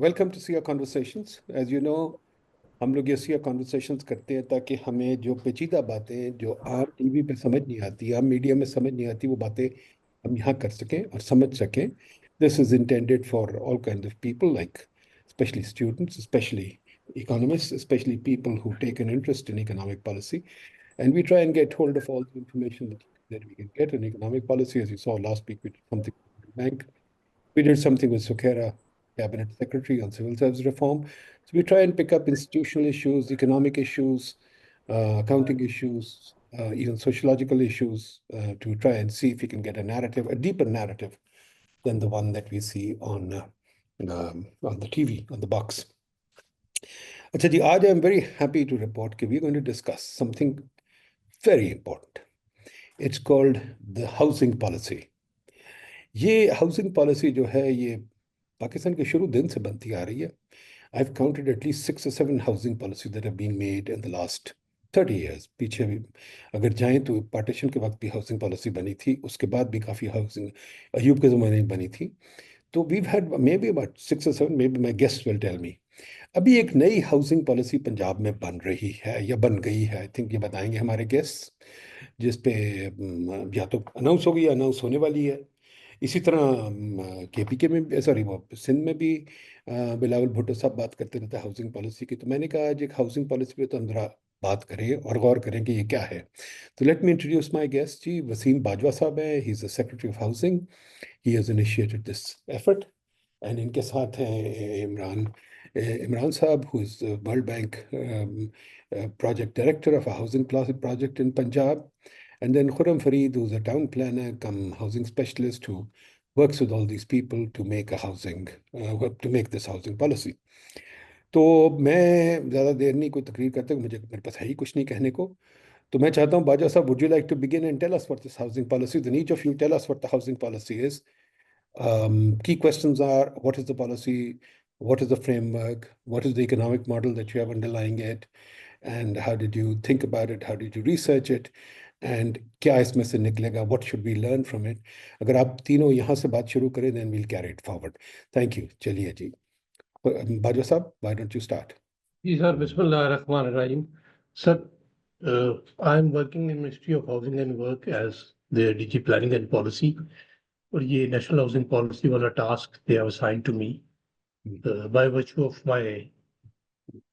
welcome to SIA Conversations. As you know, हम लोग ये SIA Conversations करते हैं ताकि हमें जो पेचीदा बातें जो आम टीवी पे समझ नहीं आती, आम मीडिया में समझ नहीं आती, वो बातें हम यहाँ कर सकें और समझ सकें. This is intended for all kinds of people, like especially students, especially economists, especially people who take an interest in economic policy. And we try and get hold of all the information that we can get in economic policy. As you saw last week, we did something with the bank. We did something with Sukhera, Cabinet Secretary, on civil service reform. So we try and pick up institutional issues, economic issues, accounting issues, even sociological issues, to try and see if we can get a narrative, a deeper narrative than the one that we see on the TV, on the box. Achha ji, aaj I'm very happy to report that we're going to discuss something very important. It's called the housing policy. ये housing policy जो है ये पाकिस्तान के शुरू दिन से बनती आ रही है. I've counted at least 6 or 7 housing policies that have been made in the last 30 years. पीछे भी अगर जाएं तो पार्टीशन के वक्त भी हाउसिंग पॉलिसी बनी थी, उसके बाद भी काफ़ी हाउसिंग अयूब के ज़माने में बनी थी. तो we've had maybe about 6 or 7, maybe my guests will tell me. अभी एक नई हाउसिंग पॉलिसी पंजाब में बन रही है या बन गई है. आई थिंक ये बताएंगे हमारे गेस्ट, जिस पे या तो अनाउंस होगी या अनाउंस होने वाली है. इसी तरह KPK में, सॉरी, वो सिंध में भी बिलावल भुट्टो साहब बात करते रहते हैं हाउसिंग पॉलिसी की. तो मैंने कहा आज एक हाउसिंग पॉलिसी पे तो हम जरा बात करें और गौर करें कि ये क्या है. तो let me introduce my guest जी. वसीम बाजवा साहब है, he is the secretary of housing. He has initiated this effort. And इनके साथ हैं इमरान साहब, who is World Bank project director of a housing project in Punjab. And then Khurram Fareed, who's a town planner come housing specialist who works with all these people to make to make this housing policy. तो मैं ज़्यादा देर नहीं कोई तकरीर करता, मेरे पास है ही कुछ नहीं कहने को. तो मैं चाहता हूँ बाजा साहब, would you like to begin and tell us what this housing policy is? And each of you tell us what the housing policy is. Key questions are, what is the policy? What is the framework? What is the economic model that you have underlying it? And how did you think about it? How did you research it? And क्या इसमें से निकलेगा? What should we learn from it? अगर आप तीनों यहाँ से बात शुरू करें, then we'll carry it forward. Thank you. चलिए जी. बाजवा साहब, why don't you start? जी सर, बिस्मिल्लाहिर्रहमानिर्रहीम. Sir, I'm working in Ministry of Housing and Work as the DG Planning and Policy. और ये National Housing Policy वाला task they have assigned to me by virtue of my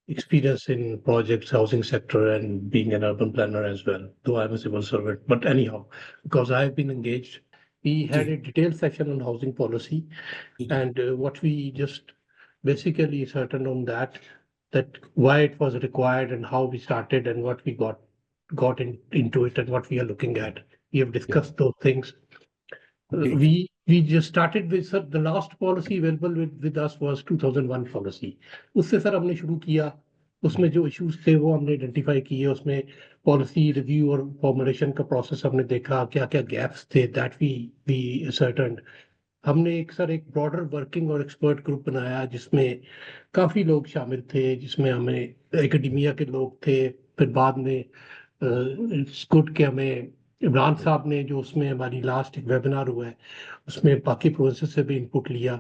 experience in projects, housing sector, and being an urban planner as well, though I'm a civil servant. But anyhow, because I've been engaged, we had a detailed section on housing policy, and what we just basically certain on that why it was required and how we started and what we got into it and what we are looking at. We have discussed those things. We just started with, sir, the last policy available with us was 2001 policy. उससे sir हमने शुरू किया, उसमें जो issues थे वो हमने identify किए, उसमें पॉलिसी रिव्यू और फॉर्मुलेशन का प्रोसेस हमने देखा, क्या क्या गैप्स थे, दैट वी सर्टेन. हमने एक ब्रॉडर वर्किंग और एक्सपर्ट ग्रुप बनाया जिसमें काफी लोग शामिल थे, जिसमें हमें एकेडमिया के लोग थे. फिर बाद में इट्स गुड कि हमें इमरान साहब ने, जो उसमें हमारी लास्ट एक वेबिनार हुआ है, उसमें बाकी प्रोसेस से भी इनपुट लिया.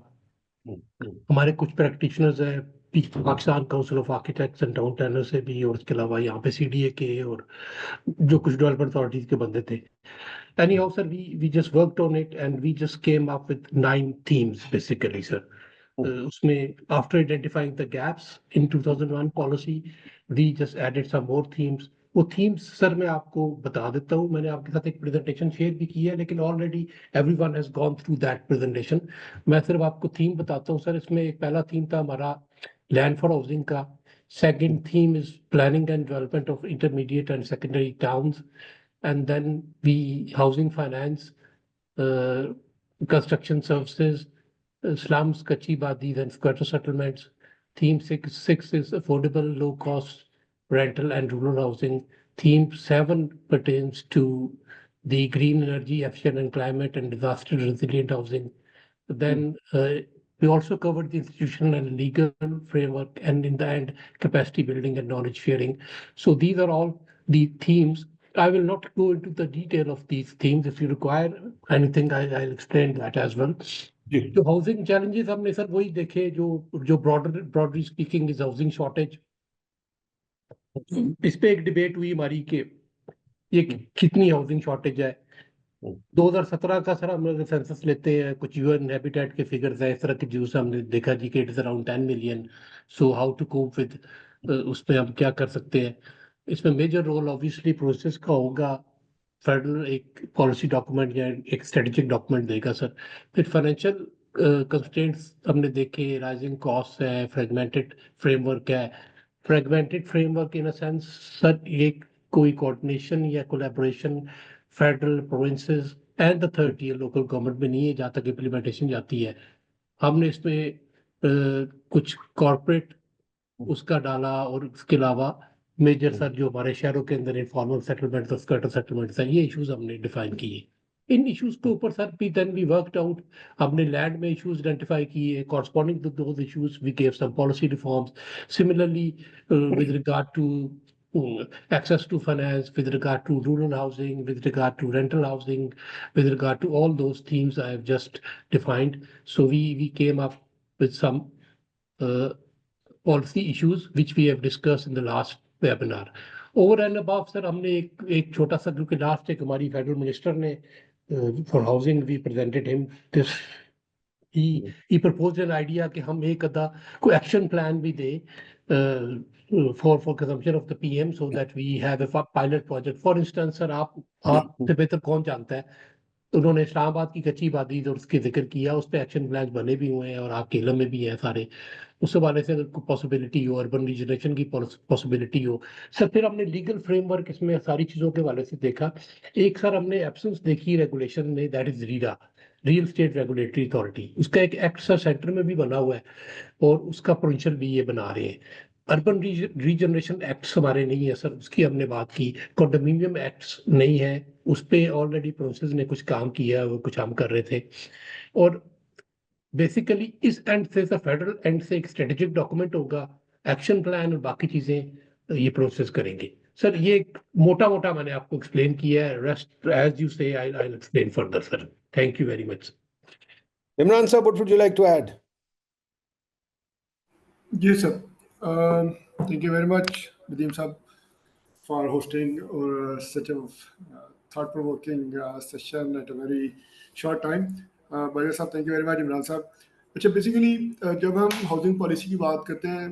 हमारे कुछ प्रैक्टिशनर्स हैं Pakistan council of architects and town planner से भी, और उसके अलावा यहाँ पे CDA के और जो कुछ डेवलपमेंट अथॉरिटीज के बंदे थे. Anyhow, sir, we just worked on it and we just came up with 9 themes basically, sir. उसमें after identifying the gaps in 2001 policy, we just added some more themes. वो themes sir मैं आपको बता देता हूँ, मैंने आपके साथ एक presentation share भी की है, लेकिन already everyone has gone through that presentation. मैं सिर्फ आपको theme बताता हूँ सर. इसमें एक पहला theme था हमारा land for housing का. Second theme is planning and development of intermediate and secondary towns. And then housing finance, construction services, slums, kachi badis, and squatter settlements. Theme 6 is affordable, low-cost rental and rural housing. Theme 7 pertains to the green energy, efficient and climate and disaster resilient housing. Then we also covered the institutional and legal framework, and in the end, capacity building and knowledge sharing. So these are all the themes. I will not go into the detail of these themes. If you require anything, I'll explain that as well. जी। जो housing challenges हमने sir वही देखे, जो जो broadly speaking is housing shortage. इस पे एक debate हुई हमारी कि ये कितनी हाउसिंग शॉर्टेज है। 2017 का सर हम लोग सेंसस लेते हैं, कुछ यूएन हैबिटेट के फिगर्स है इस तरह के, जो हमने देखा जी कि it is around 10 million. So how to cope with, उसमें हम क्या कर सकते हैं। इसमें मेजर रोल ऑब्वियसली प्रोसेस का होगा। फेडरल एक पॉलिसी डॉक्यूमेंट या एक स्ट्रेटेजिक डॉक्यूमेंट देगा सर। फिर फाइनेंशियल कंस्ट्रेंट्स हमने देखे, राइजिंग कॉस्ट है, फ्रेगमेंटेड फ्रेमवर्क है। Fragmented framework in a sense sir, ये कोई कोऑर्डिनेशन या collaboration federal, provinces and the third year local government में नहीं है जहाँ तक इम्प्लीमेंटेशन जाती है। हमने इसमें कुछ कॉरपोरेट उसका डाला, और उसके अलावा मेजर सर जो हमारे शहरों के अंदर इनफॉर्मल सेटलमेंट, स्कर्टर सेटलमेंट्स हैं, ये इश्यूज हमने डिफाइन किए। इन इश्यूज के ऊपर सर भी देन वी वर्कड आउट। हमने लैंड में इश्यूज आइडेंटिफाई किए, corresponding to those issues we gave some policy reforms. Similarly with regard to access to finance, with regard to rural housing, with regard to rental housing, with regard to all those themes I have just defined. So we came up with some uh, policy issues which we have discussed in the last webinar. Over and above sir, हमने एक छोटा सा, क्योंकि last एक हमारी federal minister ने for housing we presented him this, he proposed an idea कि हम एक अदा कोई एक्शन प्लान भी दे for consumption of the PM, so that we have a pilot project. For instance sir, आपसे बेहतर कौन जानता है, उन्होंने इस्लामाबाद की कच्ची बादी और उसके जिक्र किया, उस पर एक्शन प्लान बने भी हुए हैं और आपके इलम में भी है सारे। उस हवाले से अगर कोई पॉसिबिलिटी हो, अर्बन रीजनरेशन की पॉसिबिलिटी हो सर। फिर हमने लीगल फ्रेमवर्क इसमें सारी चीज़ों के हवाले से देखा। एक सर हमने एब्सेंस देखी रेगुलेशन में, that is RERA, real estate regulatory authority. उसका एक एक्ट सर सेंटर में भी बना हुआ है, और उसका प्रोविंशियल भी ये बना रहे हैं। अर्बन रीजनरेशन एक्ट्स हमारे नहीं है सर, उसकी हमने बात की। कंडोमिनियम एक्ट्स नहीं है, उस पे ऑलरेडी प्रोसेस ने कुछ काम किया, वो कुछ हम कर रहे थे। और बेसिकली इस एंड से, फेडरल एंड से एक स्ट्रेटेजिक डॉक्यूमेंट होगा, एक्शन प्लान और बाकी चीजें ये प्रोसेस करेंगे सर। ये मोटा मोटा मैंने आपको एक्सप्लेन किया है, rest as you say I I explain further sir. Thank you very much. Imran sir, what would you like to add? Yes, sir. Thank you very much, Nadeem Saab, for hosting such a thought-provoking session at a very short time. Bhaia साहब, thank you very much, Imran साहब। अच्छा, basically जब हम housing policy की बात करते हैं,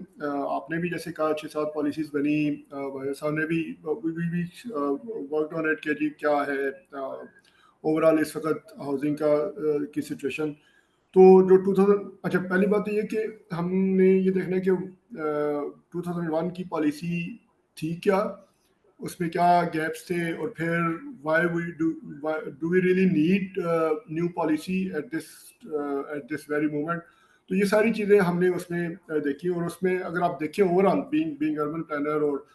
आपने भी जैसे कहा 6-7 पॉलिसीज बनी, भैया साहब ने भी वर्कड ऑन इट कि जी क्या है ओवरऑल इस वक्त हाउसिंग का की सिचुएशन। तो जो 2000, अच्छा पहली बात तो ये कि हमने ये देखना है कि 2001 की पॉलिसी थी क्या, उसमें क्या गैप्स थे, और फिर why we do we really need new policy at this very moment. तो ये सारी चीज़ें हमने उसमें देखी, और उसमें अगर आप देखें ओवरऑल बीइंग अर्बन प्लानर, और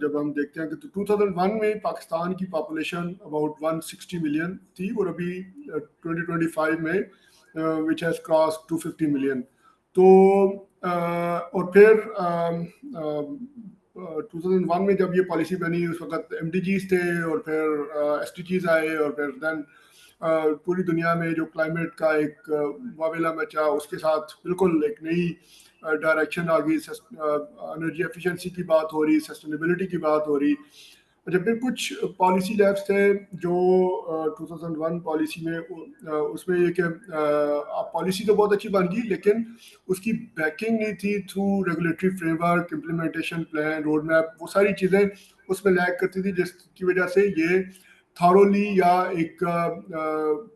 जब हम देखते हैं कि तो 2001 में पाकिस्तान की पॉपुलेशन अबाउट 160 मिलियन थी, और अभी 2025 में विच हैज़ क्रॉस 250 मिलियन। तो और फिर 2001 में जब ये पॉलिसी बनी, उस वक्त MDGs थे, और फिर SDGs आए, और फिर देन पूरी दुनिया में जो क्लाइमेट का एक वावेला मचा, उसके साथ बिल्कुल एक नई डायरेक्शन आ गई। एनर्जी एफिशिएंसी की बात हो रही, सस्टेनेबिलिटी की बात हो रही। अच्छा, फिर कुछ पॉलिसी लैब्स थे जो 2001 पॉलिसी में उसमें ये कि पॉलिसी तो बहुत अच्छी बन गई, लेकिन उसकी बैकिंग नहीं थी through regulatory framework, implementation plan, road map, वो सारी चीज़ें उसमें लैग करती थी, जिसकी वजह से ये थारोली या एक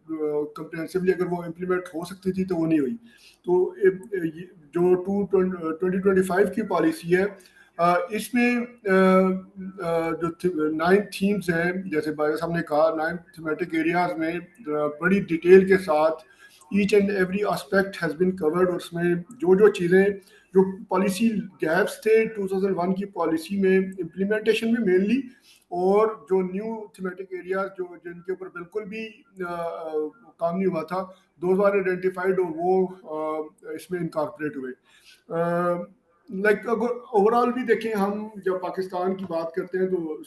कंप्रेहेंसिवली अगर वो इम्प्लीमेंट हो सकती थी तो वो नहीं हुई। तो जो 2025 की पॉलिसी है, इसमें जो 9 थीम्स हैं, जैसे भाई साहब ने कहा, 9 थीमेटिक एरियाज में बड़ी डिटेल के साथ each and every aspect has been covered. और उसमें जो चीज़ें, जो पॉलिसी गैप्स थे 2001 की पॉलिसी में इम्प्लीमेंटेशन में मेनली, और जो न्यू थीमेटिक एरियाज जो जिनके ऊपर बिल्कुल भी काम नहीं हुआ था, दो आर आइडेंटिफाइड, और वो इसमें इनकॉर्पोरेट हुए। लाइक अगर ओवरऑल भी देखें, हम जब पाकिस्तान की बात करते हैं तो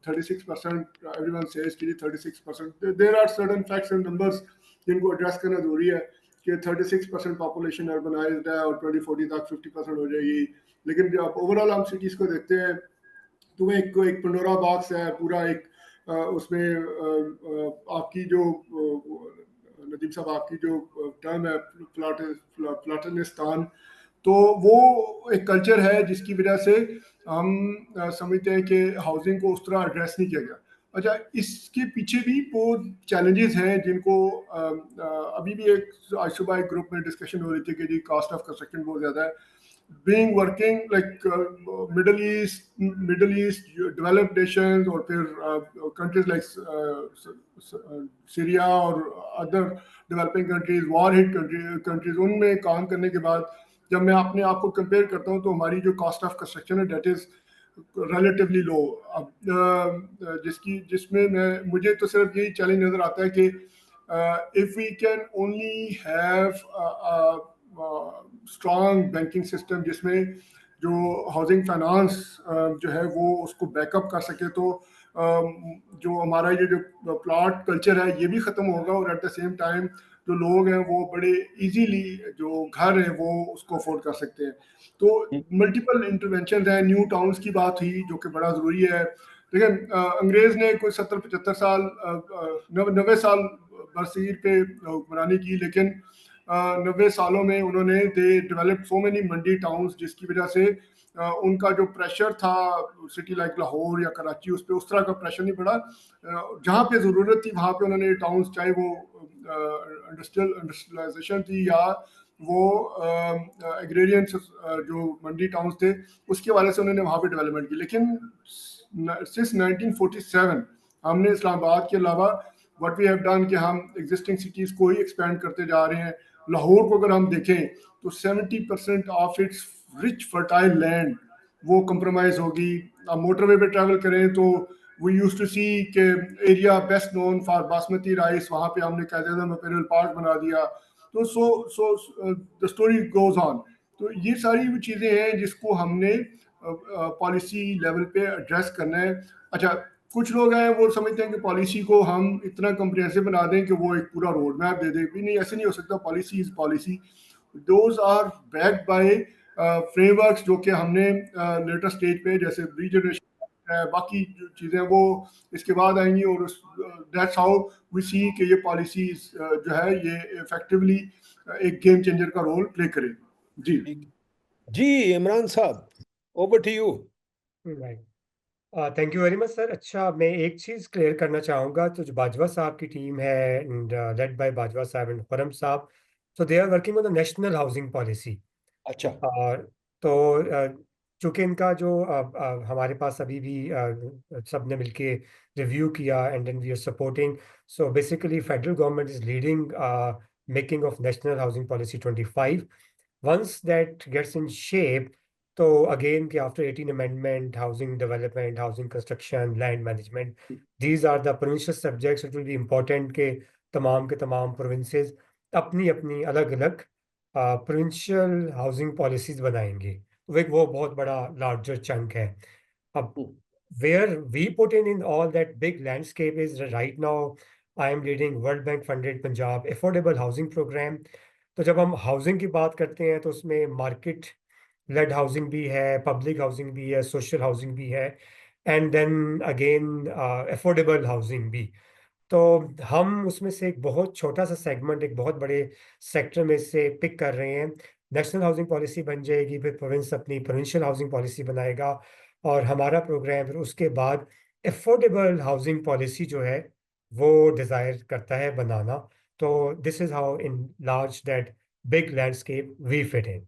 36% एवरीवन सेज कि 36%, there are certain facts and numbers जिनको एड्रेस करना जरूरी है। कि 36% पॉपुलेशन अर्बनाइज्ड है और 2040 तक 50% हो जाएगी, लेकिन जब ओवरऑल हम सिटीज़ को देखते हैं तो वो एक पंडोरा बॉक्स है पूरा, एक उसमें आपकी जो नदीम साहब आपकी जो टर्म है प्लाटनिस्तान, तो वो एक कल्चर है जिसकी वजह से हम समझते हैं कि हाउसिंग को उस तरह एड्रेस नहीं किया गया। अच्छा, इसके पीछे भी वो चैलेंजेस हैं जिनको अभी भी एक आज सुबह एक ग्रुप में डिस्कशन हो रही थी कि जी कॉस्ट ऑफ कंस्ट्रक्शन बहुत ज़्यादा है। being working like Middle East, developed nations, or countries like Syria or other developing countries, war hit countries, उनमें काम करने के बाद जब मैं अपने आप को कंपेयर करता हूँ तो हमारी जो कॉस्ट ऑफ कंस्ट्रक्शन है डेट इज रिलेटिवली लो। अब जिसमें मुझे तो सिर्फ यही चैलेंज नजर आता है कि if we can only have strong banking system जिसमें जो हाउसिंग फाइनेंस जो है वो उसको बैकअप कर सके, तो जो हमारा ये जो प्लॉट कल्चर है ये भी ख़त्म होगा और एट द सेम टाइम जो लोग हैं वो बड़े इजीली जो घर है वो उसको अफोर्ड कर सकते हैं। तो मल्टीपल इंटरवेंशन है। न्यू टाउन्स की बात हुई जो कि बड़ा ज़रूरी है। लेकिन अंग्रेज़ ने कोई 70-75 साल 90 साल बरसीर पे हुक्मरानी की, लेकिन 90 सालों में उन्होंने they develop so many Mandi towns जिसकी वजह से उनका जो प्रेशर था सिटी लाइक लाहौर या कराची उस पर उस तरह का प्रेशर नहीं पड़ा। जहाँ पे ज़रूरत थी वहाँ पे उन्होंने टाउन्स, चाहे वो इंडस्ट्रियलाइजेशन थी या वो एग्रेरियन जो मंडी टाउन्स थे उसके वाले से उन्होंने वहाँ पे डेवलपमेंट की। लेकिन सिंस 1947 हमने इस्लामाबाद के अलावा व्हाट वी हैव डन कि हम एग्जिस्टिंग सिटीज़ को ही एक्सपेंड करते जा रहे हैं। लाहौर को अगर हम देखें तो 70% of its rich fertile land वो कंप्रोमाइज होगी। आप मोटरवे पे ट्रैवल करें तो वी यूज टू सी के area best known for basmati rice, वहाँ पे हमने कायदे इंपीरियल पार्क बना दिया। तो so the story goes on. तो ये सारी वो चीज़ें हैं जिसको हमने पॉलिसी लेवल पे एड्रेस करना है। अच्छा, कुछ लोग हैं वो समझते हैं कि पॉलिसी को हम इतना कम्प्रिहेंसिव बना दें कि वो एक पूरा रोड मैप दे दे। भी नहीं, ऐसे नहीं हो सकता। Policy is policy, those are backed by frameworks जो कि हमने लेटेस्ट स्टेज पे जैसे रीजनरेशन बाकी जो चीज़ें वो इसके बाद आएंगी और दैट्स हाउ वी सी कि ये पॉलिसीज जो है ये इफेक्टिवली एक गेम चेंजर का रोल प्ले करेगी। जी Imran sahab, over to you. Thank you very much sir. अच्छा, मैं एक चीज़ क्लियर करना चाहूँगा, तो जो बाजवा साहब की टीम है एंड लेड बाय बाजवा साहब एंड खुरम साहब, so they are working on the national housing policy। अच्छा, और तो चूंकि इनका जो हमारे पास अभी भी सब ने मिलके रिव्यू किया and then we are supporting. So basically federal government is leading making of national housing policy 25। Once that gets in shape, तो अगेन कि after 18 amendment, housing development, housing construction, land management, these are the provincial subjects which will be important के तमाम provinces अपनी अपनी अलग अलग provincial housing policies बनाएंगे। तो वो बहुत बड़ा लार्जर चंक है। अब where we put in all that big landscape is right now I am leading world bank funded Punjab affordable housing programme. तो जब हम हाउसिंग की बात करते हैं तो उसमें मार्केट लेड हाउसिंग भी है, पब्लिक हाउसिंग भी है, सोशल हाउसिंग भी है, and then again affordable housing भी। तो हम उसमें से एक बहुत छोटा सा सेगमेंट एक बहुत बड़े सेक्टर में से पिक कर रहे हैं। नेशनल हाउसिंग पॉलिसी बन जाएगी, फिर प्रोविंस अपनी प्रोविंशियल हाउसिंग पॉलिसी बनाएगा, और हमारा प्रोग्राम फिर उसके बाद अफोर्डेबल हाउसिंग पॉलिसी जो है वो डिज़ायर करता है बनाना। तो this is how in large that big landscape we fit in.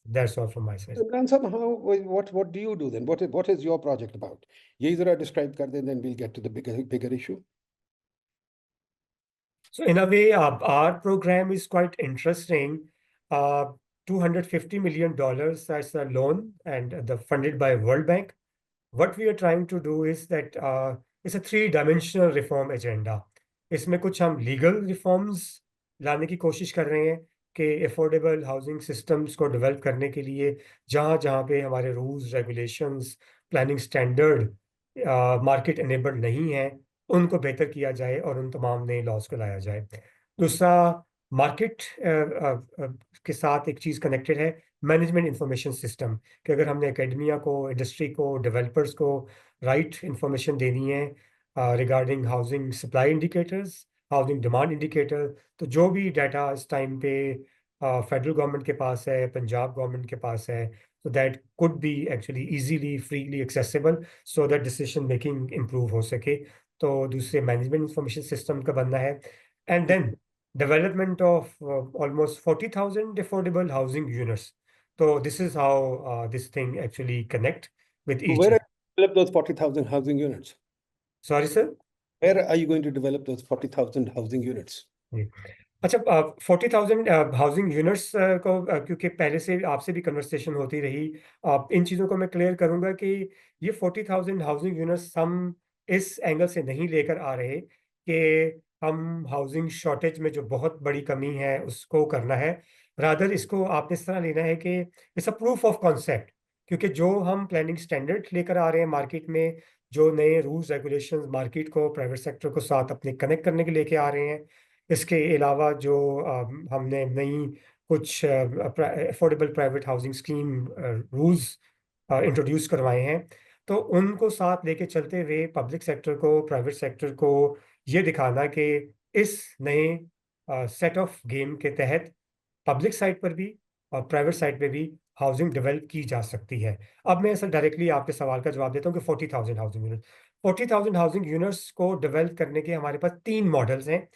That's all from my side. Imran sahab, what do you do then? What is your project about? यही जरा डिस्क्राइब कर दें, then we'll get to the bigger issue. So in a way, our program is quite interesting. $250 million as a loan and funded by World Bank. What we are trying to do is that it's a 3-dimensional reform agenda. इसमें कुछ हम legal reforms लाने की कोशिश कर रहे हैं कि अफोर्डेबल हाउसिंग सिस्टम्स को डेवलप करने के लिए जहाँ जहाँ पे हमारे rules, regulations, planning standard market enabled नहीं है उनको बेहतर किया जाए और उन तमाम नए लॉज को लाया जाए। दूसरा, मार्केट के साथ एक चीज़ कनेक्टेड है, मैनेजमेंट इंफॉर्मेशन सिस्टम, कि अगर हमने एकेडमिया को, इंडस्ट्री को, डेवलपर्स को राइट इंफॉर्मेशन देनी है regarding housing supply indicators, housing demand indicator, तो जो भी डाटा इस टाइम पे फेडरल गवर्नमेंट के पास है, पंजाब गवर्नमेंट के पास है, so that could be actually easily freely accessible so that decision making improve हो सके। तो दूसरे मैनेजमेंट इंफॉर्मेशन सिस्टम का बनना है, and then development of almost 40,000 affordable housing units. So this is how this thing actually connect with So each where are other. you going to develop those 40,000 housing units? Sorry, sir? Where are you going to develop those 40,000 housing units? जी। अच्छा, 40,000 housing units को क्योंकि पहले से आपसे भी conversation होती रही, इन चीज़ों को मैं क्लियर करूंगा कि ये 40,000 हाउसिंग यूनिट्स हम इस एंगल से नहीं लेकर आ रहे कि हम हाउसिंग शॉर्टेज में जो बहुत बड़ी कमी है उसको करना है। रादर इसको आपने इस तरह लेना है कि it's a proof of concept, क्योंकि जो हम प्लानिंग स्टैंडर्ड लेकर आ रहे हैं मार्केट में, जो नए रूल्स रेगुलेशंस मार्केट को, प्राइवेट सेक्टर को साथ अपने कनेक्ट करने के लेके आ रहे हैं, इसके अलावा जो हमने नई कुछ affordable private housing scheme rules introduce करवाए हैं, तो उनको साथ लेके चलते हुए पब्लिक सेक्टर को, प्राइवेट सेक्टर को ये दिखाना कि इस नए सेट ऑफ गेम के तहत पब्लिक साइड पर भी और प्राइवेट साइड पे भी हाउसिंग डेवलप की जा सकती है। अब मैं ऐसा डायरेक्टली आपके सवाल का जवाब देता हूँ कि 40,000 हाउसिंग यूनिट, 40,000 हाउसिंग यूनिट्स को डेवलप करने के हमारे पास 3 मॉडल्स हैं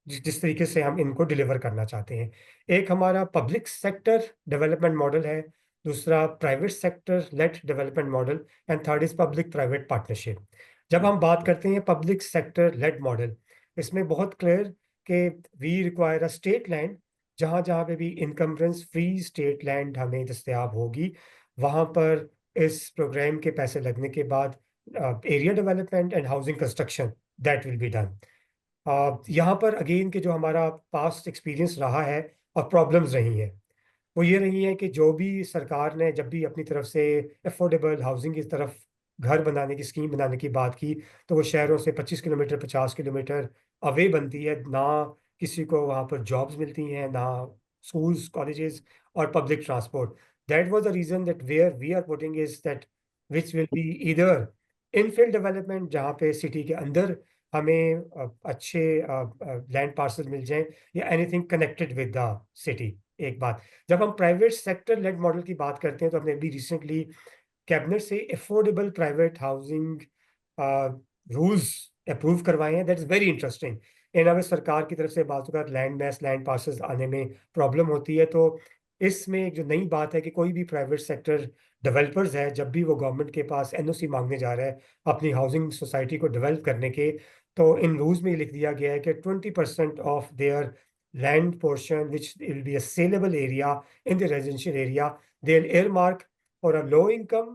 जिस तरीके से हम इनको डिलीवर करना चाहते हैं। एक हमारा पब्लिक सेक्टर डेवलपमेंट मॉडल है, दूसरा private sector lead development model, and third is public private partnership. जब हम बात करते हैं पब्लिक सेक्टर लेड मॉडल, इसमें बहुत क्लियर कि we require a state land, जहाँ जहाँ पे भी इनकम्बरेंस फ्री स्टेट लैंड हमें दस्तयाब होगी, वहाँ पर इस प्रोग्राम के पैसे लगने के बाद area development and housing construction that will be done. यहाँ पर अगेन के जो हमारा पास्ट एक्सपीरियंस रहा है और प्रॉब्लम्स रही हैं, वो ये रही है कि जो भी सरकार ने जब भी अपनी तरफ से अफोर्डेबल हाउसिंग की तरफ घर बनाने की स्कीम बनाने की बात की, तो वो शहरों से 25 किलोमीटर 50 किलोमीटर अवे बनती है, ना किसी को वहाँ पर जॉब्स मिलती हैं, ना स्कूल्स, कॉलेजेस और public transport. That was the reason that where we are putting is that which will be either infill development, जहाँ पे सिटी के अंदर हमें अच्छे लैंड पार्सल मिल जाएं, या anything connected with the city. एक बात, जब हम प्राइवेट सेक्टर लेड मॉडल की बात करते हैं, तो हमने अभी रिसेंटली कैबिनेट से affordable private housing rules approve करवाए हैं। That is very interesting. In अगर सरकार की तरफ से बात होगा लैंड मैस, लैंड पार्सल्स आने में प्रॉब्लम होती है, तो इसमें एक जो नई बात है कि कोई भी प्राइवेट सेक्टर डेवलपर्स है, जब भी वो गवर्नमेंट के पास एनओसी मांगने जा रहा है अपनी हाउसिंग सोसाइटी को डेवलप करने के, तो इन रूल्स में लिख दिया गया है कि 20% of their land portion which will be a saleable area in the residential area, they'll earmark for a low income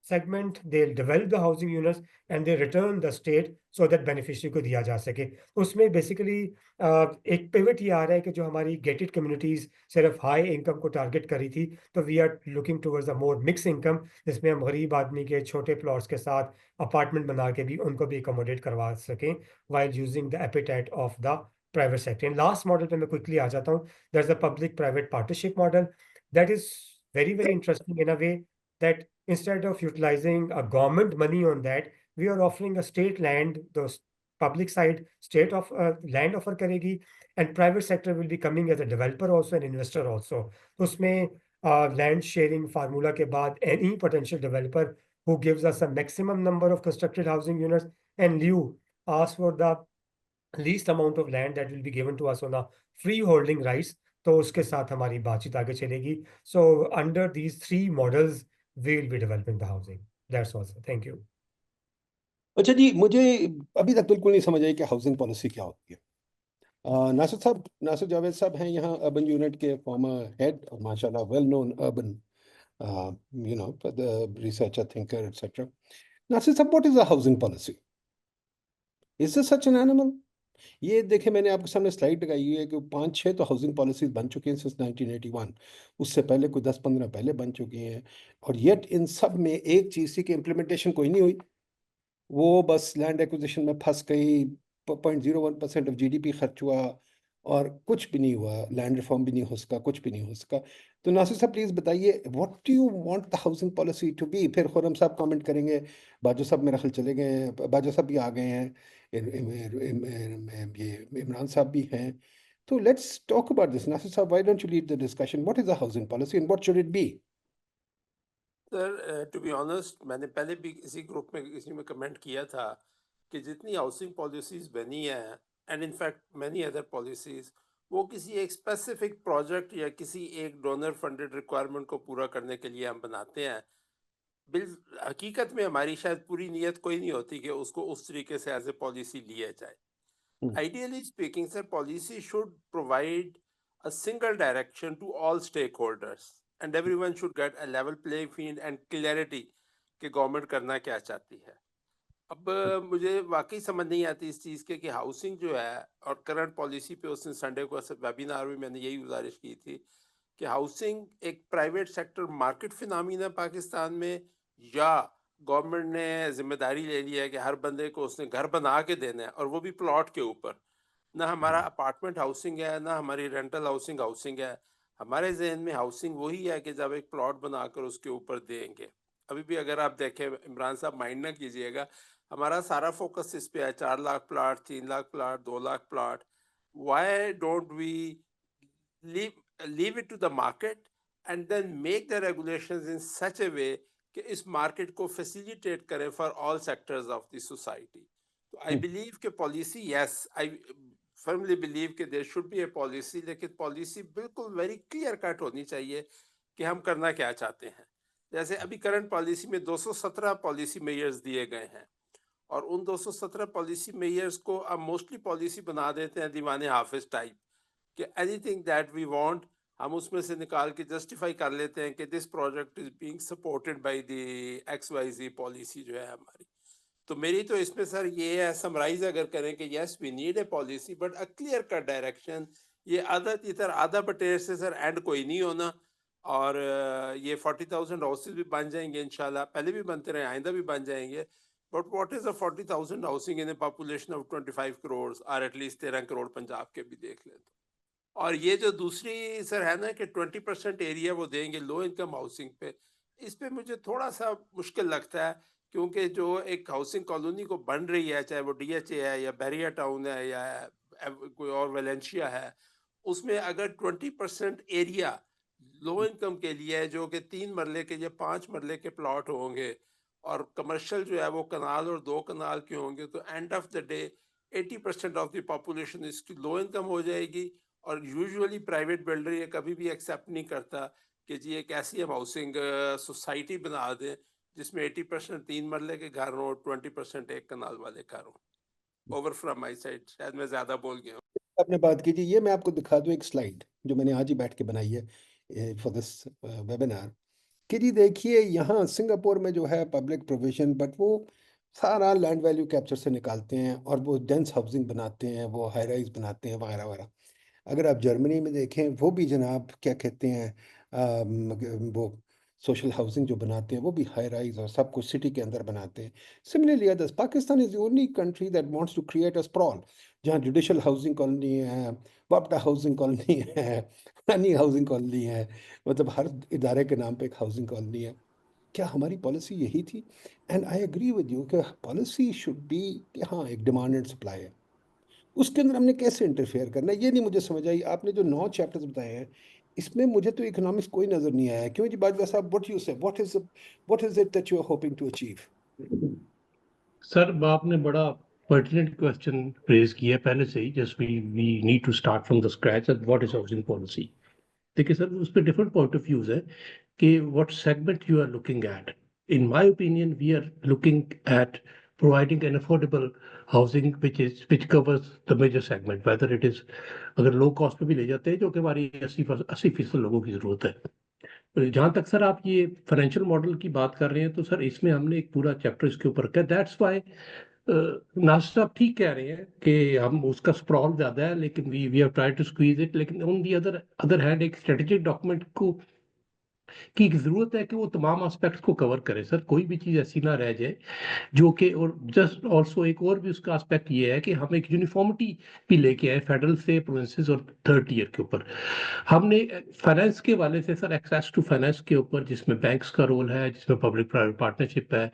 segment, they'll develop the housing units and they return the state so that beneficiary को दिया जा सके। उसमें basically एक pivot ये आ रहा है कि जो हमारी गेटेड कम्युनिटीज सिर्फ हाई इनकम को टारगेट करी थी, तो we are looking towards a more mix income, जिसमें हम गरीब आदमी के छोटे प्लॉट्स के साथ अपार्टमेंट बना के भी उनको भी अकोमोडेट करवा सकें while using the appetite of the private sector. And last model पे मैं quickly आ जाता हूँ, there's a public private partnership model that is very interesting in a way that instead of utilizing a government money on that, we are offering a state land, the public side state of land offer करेगी, and private sector will be coming as a developer also and investor also. तो उसमें land sharing formula के बाद any potential developer who gives us a maximum number of constructed housing units and lieu ask for the least amount of land that will be given to us on a freeholding rights, तो उसके साथ हमारी बातचीत आगे चलेगी। So under these 3 models we will be developing the housing. That's all, sir. Thank you. अच्छा जी, मुझे अभी तक बिल्कुल नहीं समझ आई कि हाउसिंग पॉलिसी क्या होती है। नासिर साहब, नासिर जावेद साहब हैं यहाँ अर्बन यूनिट के फॉर्मर हेड और माशाल्लाह well known urban researcher, thinker etcetera. Nasir साहब, what is the housing policy? Is this such an animal? ये देखें, मैंने आपके सामने स्लाइड लगाई हुई है कि 5-6 तो हाउसिंग पॉलिसीज बन चुकी हैं सिंस 1981। उससे पहले कोई 10-15 पहले बन चुकी हैं, और येट इन सब में एक चीज़ थी कि इम्प्लीमेंटेशन कोई नहीं हुई। वो बस लैंड एक्विजिशन में फंस गई, 0.01% ऑफ GDP खर्च हुआ, और कुछ भी नहीं हुआ, लैंड रिफॉर्म भी नहीं हो सका, कुछ भी नहीं हो सका। तो नासिर साहब प्लीज बताइए, what do you want the housing policy to be? फिर खुर्रम साहब कमेंट करेंगे, बाजू साहब मेरा ख्याल चले गए हैं, बाजू साहब भी आ गए हैं, ये इमरान साहब भी हैं। तो let's talk about this. Nasir साहब, why don't you lead the discussion? What is the housing policy and what should it be? Sir to be honest, मैंने पहले भी किसी ग्रुप में किसी में कमेंट किया था कि जितनी हाउसिंग पॉलिसीज़ बनी है and in fact many other policies, वो किसी एक स्पेसिफिक प्रोजेक्ट या किसी एक डोनर फंडेड रिक्वायरमेंट को पूरा करने के लिए हम बनाते हैं। बिल हकीकत में हमारी शायद पूरी नीयत कोई नहीं होती कि उसको उस तरीके से एज ए पॉलिसी लिया जाए। Ideally speaking, sir, policy should provide a single direction to all stakeholders and everyone should get a level playing field and clarity कि गवर्नमेंट करना क्या चाहती है। अब मुझे वाकई समझ नहीं आती इस चीज़ के कि हाउसिंग जो है और करंट पॉलिसी पे उसने संडे को वेबिनार में मैंने यही गुजारिश की थी कि हाउसिंग एक प्राइवेट सेक्टर मार्केट फिनोमिना है पाकिस्तान में, या गवर्नमेंट ने जिम्मेदारी ले ली है कि हर बंदे को उसने घर बना के देना है और वो भी प्लॉट के ऊपर। ना हमारा अपार्टमेंट हाउसिंग है, ना हमारी रेंटल हाउसिंग है। हमारे जहन में हाउसिंग वही है कि जब एक प्लॉट बनाकर उसके ऊपर देंगे। अभी भी अगर आप देखें, इमरान साहब माइंड ना कीजिएगा, हमारा सारा फोकस इस पे है, 4 lakh plot, 3 lakh plot, 2 lakh plot. Why don't we leave it to the market and then make the regulations in such a way कि इस मार्केट को फैसिलिटेट करें for all sectors of the society. तो आई बिलीव कि policy, yes, I firmly believe कि there should be a policy, लेकिन policy बिल्कुल very clear cut होनी चाहिए कि हम करना क्या चाहते हैं। जैसे अभी करंट पॉलिसी में 217 पॉलिसी मेयर्स दिए गए हैं और उन 217 पॉलिसी मेयर्स को अब मोस्टली पॉलिसी बना देते हैं दीवाने हाफिज टाइप कि एनीथिंग दैट वी वांट हम उसमें से निकाल के जस्टिफाई कर लेते हैं कि this project is being supported by the XYZ policy जो है हमारी। तो मेरी तो इसमें सर ये है, समराइज अगर करें कि yes we need a policy but a clear cut direction. ये आधा इधर आधा बटेर से सर एंड कोई नहीं होना। और ये 40,000 हाउसेज भी बन जाएंगे इंशाल्लाह, पहले भी बनते रहे, आइंदा भी बन जाएंगे। But what is a 40,000 housing in A population of 25 crore और एटलीस्ट 13 करोड़ पंजाब के भी देख लें तो। और ये जो दूसरी सर है ना कि 20% एरिया वो देंगे लो इनकम हाउसिंग पे, इस पे मुझे थोड़ा सा मुश्किल लगता है, क्योंकि जो एक हाउसिंग कॉलोनी को बन रही है, चाहे वो DHA है या बैरिया टाउन है या कोई और वेलेंशिया है, उसमें अगर 20% एरिया लो इनकम के लिए है, जो कि 3 मरले के या 5 मरले के प्लॉट होंगे और कमर्शियल जो है वो कनाल और 2 कनाल के होंगे, तो end of the day 80% of the population इसकी लो इनकम हो जाएगी। और यूजुअली प्राइवेट बिल्डर ये कभी भी एक्सेप्ट नहीं करता कि जी एक ऐसी हम हाउसिंग सोसाइटी बना दें जिसमें 80% 3 मरले के घर हो, 20% एक कनाल वाले घर हो। ओवर फ्रॉम माय साइड, शायद मैं ज्यादा बोल गया हूँ। आपने बात की जी, ये मैं आपको दिखा दूं एक स्लाइड जो मैंने आज ही बैठ के बनाई है फॉर दिस वेबिनार। कि जी देखिए, यहाँ सिंगापुर में जो है पब्लिक प्रोविजन, बट वो सारा लैंड वैल्यू कैप्चर से निकालते हैं और वो डेंस हाउसिंग बनाते हैं, वो हाई राइज बनाते हैं वगैरह वगैरह। अगर आप जर्मनी में देखें, वो भी जनाब क्या कहते हैं, वो सोशल हाउसिंग जो बनाते हैं वो भी हाई राइज और सब कुछ सिटी के अंदर बनाते हैं। Similarly others, Pakistan is the only country that wants to create a sprawl, जहाँ जुडिशल हाउसिंग कॉलोनी है, वापडा हाउसिंग कॉलोनी है, रानी हाउसिंग कॉलोनी है, मतलब हर इदारे के नाम पे एक हाउसिंग कॉलोनी है। क्या हमारी पॉलिसी यही थी? And I agree with you कि पॉलिसी शुड बी कि हाँ एक डिमांड एंड सप्लाई है, उसके अंदर हमने कैसे इंटरफेयर करना है, ये नहीं मुझे समझ आई। आपने जो 9 चैप्टर्स बताए हैं, इसमें मुझे तो इकोनॉमिक्स कोई नजर नहीं आया। क्यों जी बाजवा साहब, what you say, what is it that you are hoping to achieve? Sir आपने बड़ा पर्टिनेंट क्वेश्चन रेज किया पहले से ही, just we need to start from the scratch at what is housing policy. देखिए सर, उस पर डिफरेंट पॉइंट ऑफ व्यूज है कि what segment you are looking at. In my opinion we are looking at providing an affordable housing which covers the major segment, whether it is, अगर low cost पे भी ले जाते हैं जो कि हमारी 80% लोगों की जरूरत है। जहां तक सर आप ये फाइनेंशियल मॉडल की बात कर रहे हैं, तो सर इसमें हमने एक पूरा चैप्टर इसके ऊपर किया। दैट्स वाई नासिर साहब ठीक कह रहे हैं कि हम उसका स्प्रॉल ज्यादा है, लेकिन we have tried to squeeze it. लेकिन ऑन दी अदर हैंड एक स्ट्रेटेजिक डॉक्यूमेंट को कि ज़रूरत है कि वो तमाम एस्पेक्ट्स को कवर करे सर, कोई भी चीज़ ऐसी ना रह जाए जो कि, और जस्ट ऑल्सो एक और भी उसका एस्पेक्ट ये है कि हम एक यूनिफॉर्मिटी भी लेके आए फेडरल से प्रोविंसेस और थर्ड ईयर के ऊपर। हमने फाइनेंस के वाले से सर एक्सेस टू फाइनेंस के ऊपर, जिसमें बैंक्स का रोल है, जिसमें पब्लिक प्राइवेट पार्टनरशिप है,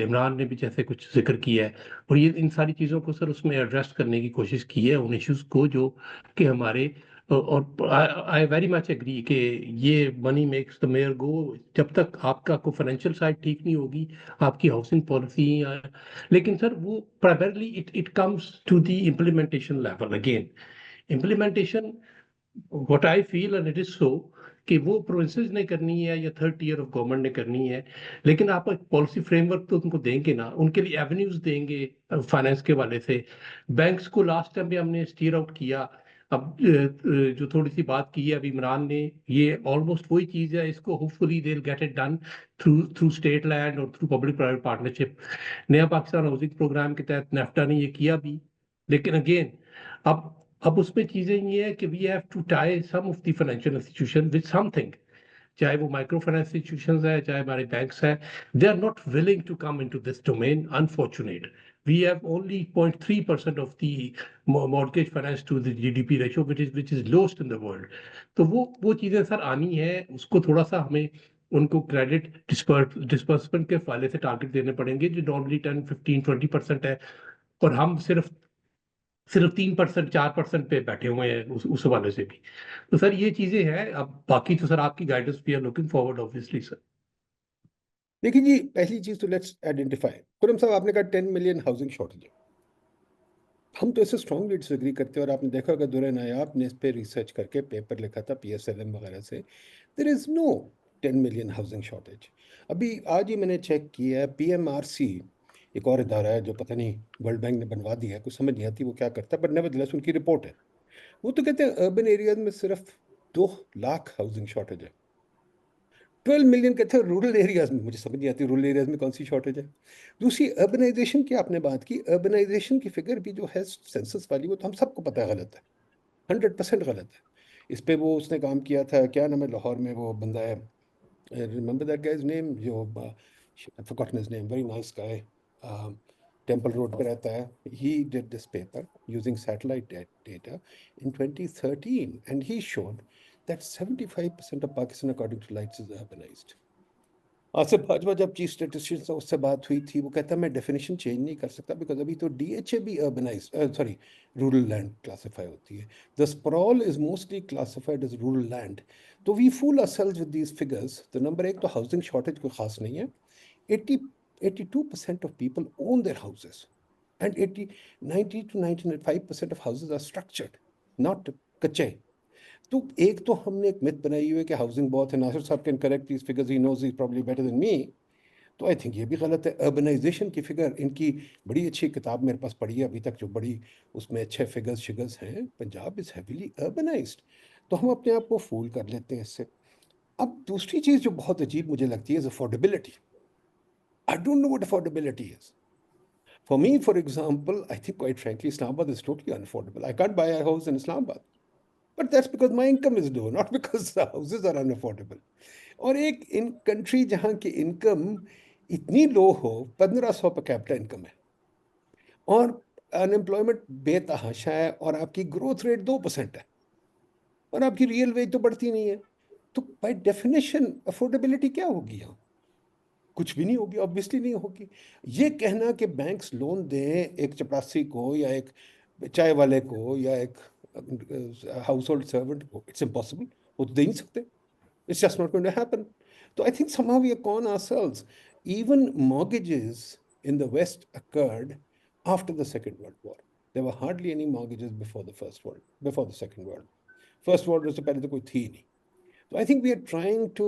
इमरान ने भी जैसे कुछ जिक्र किया है, और ये इन सारी चीज़ों को सर उसमें एड्रेस करने की कोशिश की है, उन इश्यूज को जो कि हमारे, और आई वेरी मच एग्री कि ये मनी मेक्स द मेयर गो। जब तक आपका को फाइनेंशियल साइड ठीक नहीं होगी, आपकी हाउसिंग पॉलिसी, लेकिन सर वो primarily it comes to the implementation level again. Implementation, what I feel and it is so, कि वो प्रोविंसेस ने करनी है या थर्ड टीयर ऑफ गवर्नमेंट ने करनी है, लेकिन आप एक पॉलिसी फ्रेमवर्क तो उनको देंगे ना, उनके लिए एवेन्यूज देंगे फाइनेंस के वाले से। बैंक्स को लास्ट टाइम भी हमने स्टीयर आउट किया। अब जो थोड़ी सी बात की है अभी इमरान ने, ये ऑलमोस्ट वही चीज है, इसको hopefully they will get it done through through state land और थ्रू पब्लिक प्राइवेट पार्टनरशिप। नया पाकिस्तान हाउसिंग प्रोग्राम के तहत नेफ्टा ने ये किया भी, लेकिन अगेन अब उसमें चीजें ये है कि we have to tie some of the financial institution with something, चाहे वो माइक्रो फाइनेंस इंस्टीट्यूशंस है, चाहे हमारे बैंक्स है, they are not willing to come into this domain, unfortunate. We have only 0.3% of the mortgage finance to the GDP ratio, which is lowest in the world. तो वो चीजें sir आनी है, उसको थोड़ा सा हमें उनको क्रेडिट डिस्पर्समेंट के वाले से टारगेट देने पड़ेंगे, जो नॉर्मली 10, 15, 20% है, और हम सिर्फ 3%, 4% पे बैठे हुए हैं उस हवाले से भी। तो सर ये चीजें हैं, अब बाकी तो सर आपकी guidance we are looking forward obviously sir. देखिए जी, पहली चीज तो लेट्स आइडेंटिफाई। खुरम साहब, आपने कहा 10 मिलियन हाउसिंग शॉर्टेज है। हम तो इससे स्ट्रांगली डिसएग्री करते हैं, और आपने देखा होगा दुर्रे नायाब ने इस पर रिसर्च करके पेपर लिखा था PSLM वगैरह से। There is no 10 million housing shortage. अभी आज ही मैंने चेक किया है, PMRC एक और इदारा है जो पता नहीं वर्ल्ड बैंक ने बनवा दिया है, कुछ समझ नहीं आती वो क्या करता है, बट नेवरदलेस उनकी रिपोर्ट है। वो तो कहते हैं अर्बन एरियाज में सिर्फ 2 लाख हाउसिंग शॉर्टेज है। 12 मिलियन कहते हैं रूरल एरियाज में। मुझे समझ नहीं आती रूरल एरियाज में कौन सी शॉर्टेज है। दूसरी, अर्बनाइजेशन की आपने बात की, अर्बनाइजेशन की फिगर भी जो है सेंसस वाली, वो तो हम सबको पता है गलत है, 100% गलत है। इस पे वो उसने काम किया था, क्या नाम है, लाहौर में वो बंदा है, रिमेंबर दैट गाइज नेम, जो forgotten his name, very nice guy, temple road पे रहता है। He did this paper using satellite data in 2013 and he showed that 75% of Pakistan according to Lights is urbanized. Asif Bhajpa जब chief statistician से उससे बात हुई थी, वो कहता मैं डेफिनेशन चेंज नहीं कर सकता, बिकॉज अभी तो DHA भी urbanize, sorry, rural land classify होती है। The sprawl is mostly classified as rural land. तो we fool ourselves with these figures. तो नंबर एक तो हाउसिंग शॉर्टेज कोई खास नहीं है। 82% of people own their houses, and 90 to 95% of houses are structured, not कच्चे। तो एक तो हमने एक मिथ बनाई हुई है कि हाउसिंग बहुत है। Nasir sahab can correct these figures, he knows is probably better than me. तो आई थिंक ये भी गलत है। अर्बनाइजेशन की फिगर, इनकी बड़ी अच्छी किताब मेरे पास पढ़ी है अभी तक, जो बड़ी उसमें अच्छे फिगर्स हैं। Punjab is heavily urbanised. तो हम अपने आप को फूल कर लेते हैं इससे। अब दूसरी चीज़ जो बहुत अजीब मुझे लगती है is affordability. I don't know what affordability is. For me, for example, I think quite frankly, Islamabad is totally unaffordable. I can't buy a house in Islamabad. But that's because my income is low, not because the houses are unaffordable. और एक in country जहाँ की income इतनी लो हो, 1500 per capita income है, और unemployment बेतहाशा है, और आपकी ग्रोथ रेट 2% है, और आपकी रियल वेज तो बढ़ती नहीं है, तो बाय डेफिनेशन अफोर्डेबिलिटी क्या होगी यहाँ? कुछ भी नहीं होगी, ऑब्वियसली नहीं होगी। ये कहना कि बैंक्स लोन दें एक चपरासी को, या एक चाय वाले को, या एक हाउस होल्ड सर्वेंट को, इट्स इम्पॉसिबल। वो तो दे नहीं सकते। It's just not going to happen. तो I think somehow we are con ourselves. Even mortgages in the West occurred after the Second World War. There were hardly any mortgages before the Second World. First World War से पहले तो कोई थी नहीं। So I think we are trying to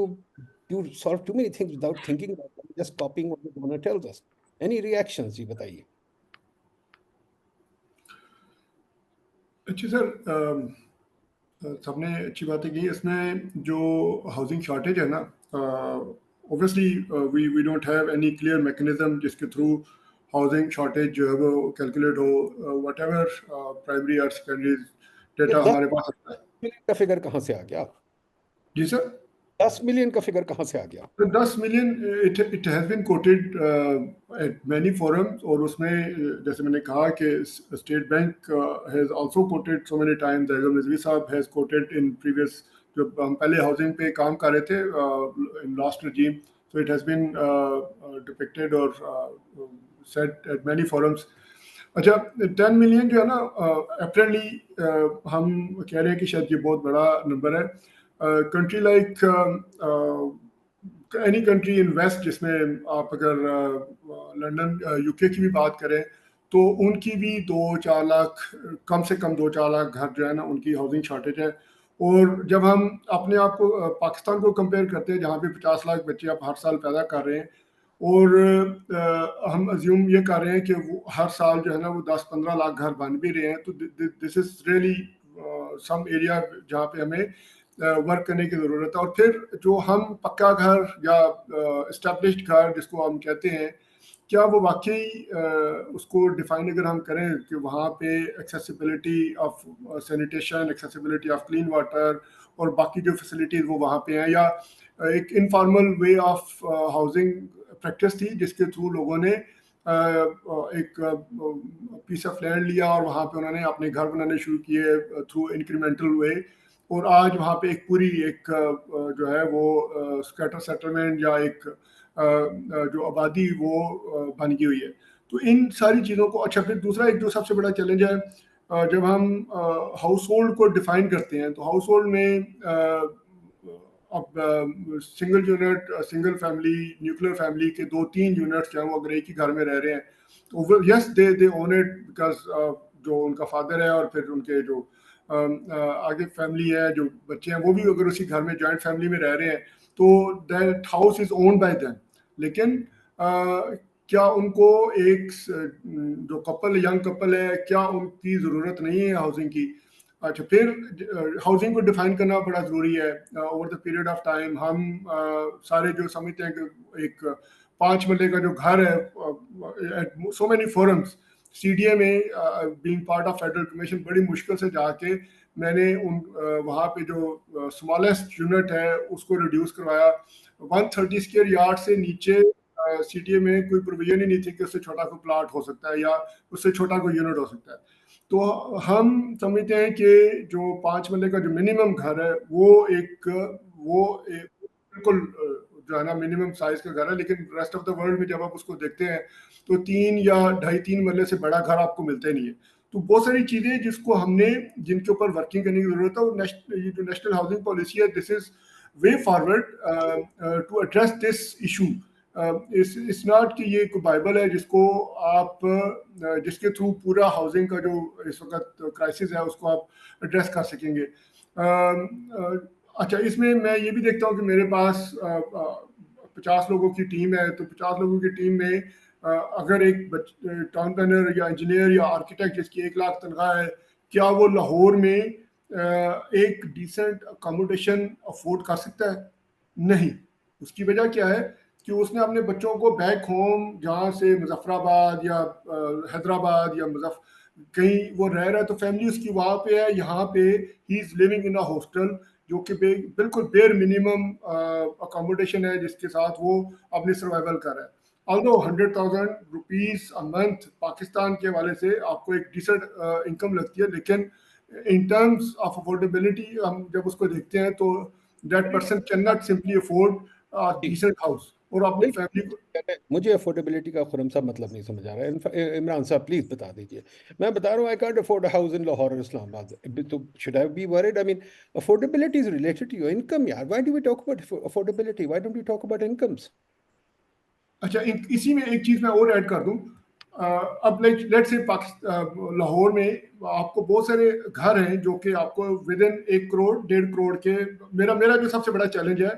solve too many things without thinking about them, just copying what the donor tells us. Any reactions जी बताइए। अच्छी sir, सबने अच्छी बातें की। इसमें जो हाउसिंग शॉर्टेज है ना, obviously we don't have any clear mechanism जिसके थ्रू हाउसिंग शॉर्टेज जो है वो कैलकुलेट हो। व्हाटएवर प्राइमरी और सेकेंडरी डेटा हमारे पास आता है। का फिगर कहाँ से आ गया? जी सर, 10 मिलियन का फिगर कहाँ से आ गया? तो 10 मिलियन it has been quoted at many forums, और उसमें जैसे मैंने कहा कि state bank has also quoted so many times, Ejaz Rizvi साहब हैज कोटेड इन प्रीवियस, जब हम पहले हाउसिंग पे काम कर रहे थे in last regime, so it has been depicted or said at many forums. अच्छा, 10 मिलियन जो है ना, अपेरेंटली हम कह रहे हैं कि शायद ये बहुत बड़ा नंबर है. Country like any country in west, जिसमें आप अगर लंदन यूके की भी बात करें तो उनकी भी 2-4 लाख, कम से कम 2-4 लाख घर जो है ना उनकी हाउसिंग शॉर्टेज है. और जब हम अपने आप को पाकिस्तान को कंपेयर करते हैं जहाँ पे 50 लाख बच्चे आप हर साल पैदा कर रहे हैं, और हम अज्यूम ये कर रहे हैं कि वो हर साल जो है ना वो 10-15 लाख घर बन भी रहे हैं, तो this is really some area जहाँ पे हमें वर्क करने की ज़रूरत है. और फिर जो हम पक्का घर या इस्टेब्लिश्ड घर जिसको हम कहते हैं, क्या वो वाकई उसको डिफाइन अगर हम करें कि वहाँ पे accessibility of sanitation, accessibility of clean water और बाकी जो फैसिलिटीज़ वो वहाँ पे हैं, या एक informal way of housing practice थी जिसके थ्रू लोगों ने एक पीस ऑफ लैंड लिया और वहाँ पे उन्होंने अपने घर बनाने शुरू किए थ्रू इंक्रीमेंटल वे, और आज वहाँ पे एक पूरी एक जो है वो स्कैटर सेटलमेंट या एक जो आबादी वो बन गई हुई है. तो इन सारी चीज़ों को, अच्छा फिर दूसरा एक जो सबसे बड़ा चैलेंज है, जब हम हाउस होल्ड को डिफाइन करते हैं तो हाउस होल्ड में अब single unit, single family, nuclear family के 2-3 यूनिट्स जो हैं वो अगर एक ही घर में रह रहे हैं तो yes they own it, because जो उनका फादर है और फिर उनके जो आगे फैमिली है, जो बच्चे हैं वो भी अगर उसी घर में जॉइंट फैमिली में रह रहे हैं तो that house is owned by them. लेकिन क्या उनको एक जो कपल, यंग कपल है, क्या उनकी ज़रूरत नहीं है हाउसिंग की? अच्छा, फिर हाउसिंग को डिफाइन करना बड़ा ज़रूरी है. Over the period of time हम सारे जो समझते हैं कि एक 5 मरले का जो घर है, at so many forums, CDA में being part of federal commission बड़ी मुश्किल से जाके मैंने उन वहाँ पे जो स्मॉलेस्ट यूनिट है उसको रिड्यूस करवाया. 130 स्क्वायर यार्ड से नीचे CDA में कोई प्रोविजन ही नहीं थी कि उससे छोटा कोई प्लाट हो सकता है या उससे छोटा कोई यूनिट हो सकता है. तो हम समझते हैं कि जो 5 मरले का जो मिनिमम घर है वो बिल्कुल जो है ना मिनिमम साइज का घर है, लेकिन रेस्ट ऑफ द वर्ल्ड में जब आप उसको देखते हैं तो 3 या 2.5-3 मरले से बड़ा घर आपको मिलता ही नहीं है. तो बहुत सारी चीज़ें जिसको हमने जिनके ऊपर वर्किंग करने की ज़रूरत है, और ये जो नेशनल हाउसिंग पॉलिसी है, this is way forward to address this issue. It's not कि ये कोई बाइबल है जिसको आप जिसके थ्रू पूरा हाउसिंग का जो इस वक्त क्राइसिस है उसको आप एड्रेस कर सकेंगे. अच्छा, इसमें मैं ये भी देखता हूँ कि मेरे पास 50 लोगों की टीम है, तो 50 लोगों की टीम में अगर एक टाउन प्लानर या इंजीनियर या आर्किटेक्ट जिसकी 1 लाख तनख्वाह है, क्या वो लाहौर में एक डिसेंट अकोमोडेशन अफोर्ड कर सकता है? नहीं. उसकी वजह क्या है कि उसने अपने बच्चों को बैक होम, जहाँ से मुजफ्फराबाद या हैदराबाद या कहीं वो रह रहा है, तो फैमिली उसकी वहाँ पे है, यहाँ पे he is living in a hostel जो कि बिल्कुल बेयर मिनिमम अकोमोडेशन है जिसके साथ वो अपनी सर्वाइवल कर रहा है. Although 100,000 rupees a month Pakistan के हवाले से आपको एक डिसेंट इनकम लगती है, लेकिन इन टर्म्स ऑफ अफोर्डेबिलिटी हम जब उसको देखते हैं तो that person can not simply afford decent house और अपनी फैमिली को. मुझे अफोर्डेबिलिटी का खुरम साहब मतलब नहीं समझ आ रहा है. इमरान साहब प्लीज बता दीजिए. मैं बता रहा हूँ I can't afford a house in Lahore और इस्लामाबाद, तो should I be worried? I mean affordability is related to your income यार. Why do we talk about affordability? Why don't we talk about incomes? अच्छा, इसी में एक चीज मैं और ऐड कर दूं. अब लेट्स से लाहौर में आपको बहुत सारे घर हैं जो कि आपको विद इन 1 करोड़ 1.5 करोड़ के, मेरा जो सबसे बड़ा चैलेंज है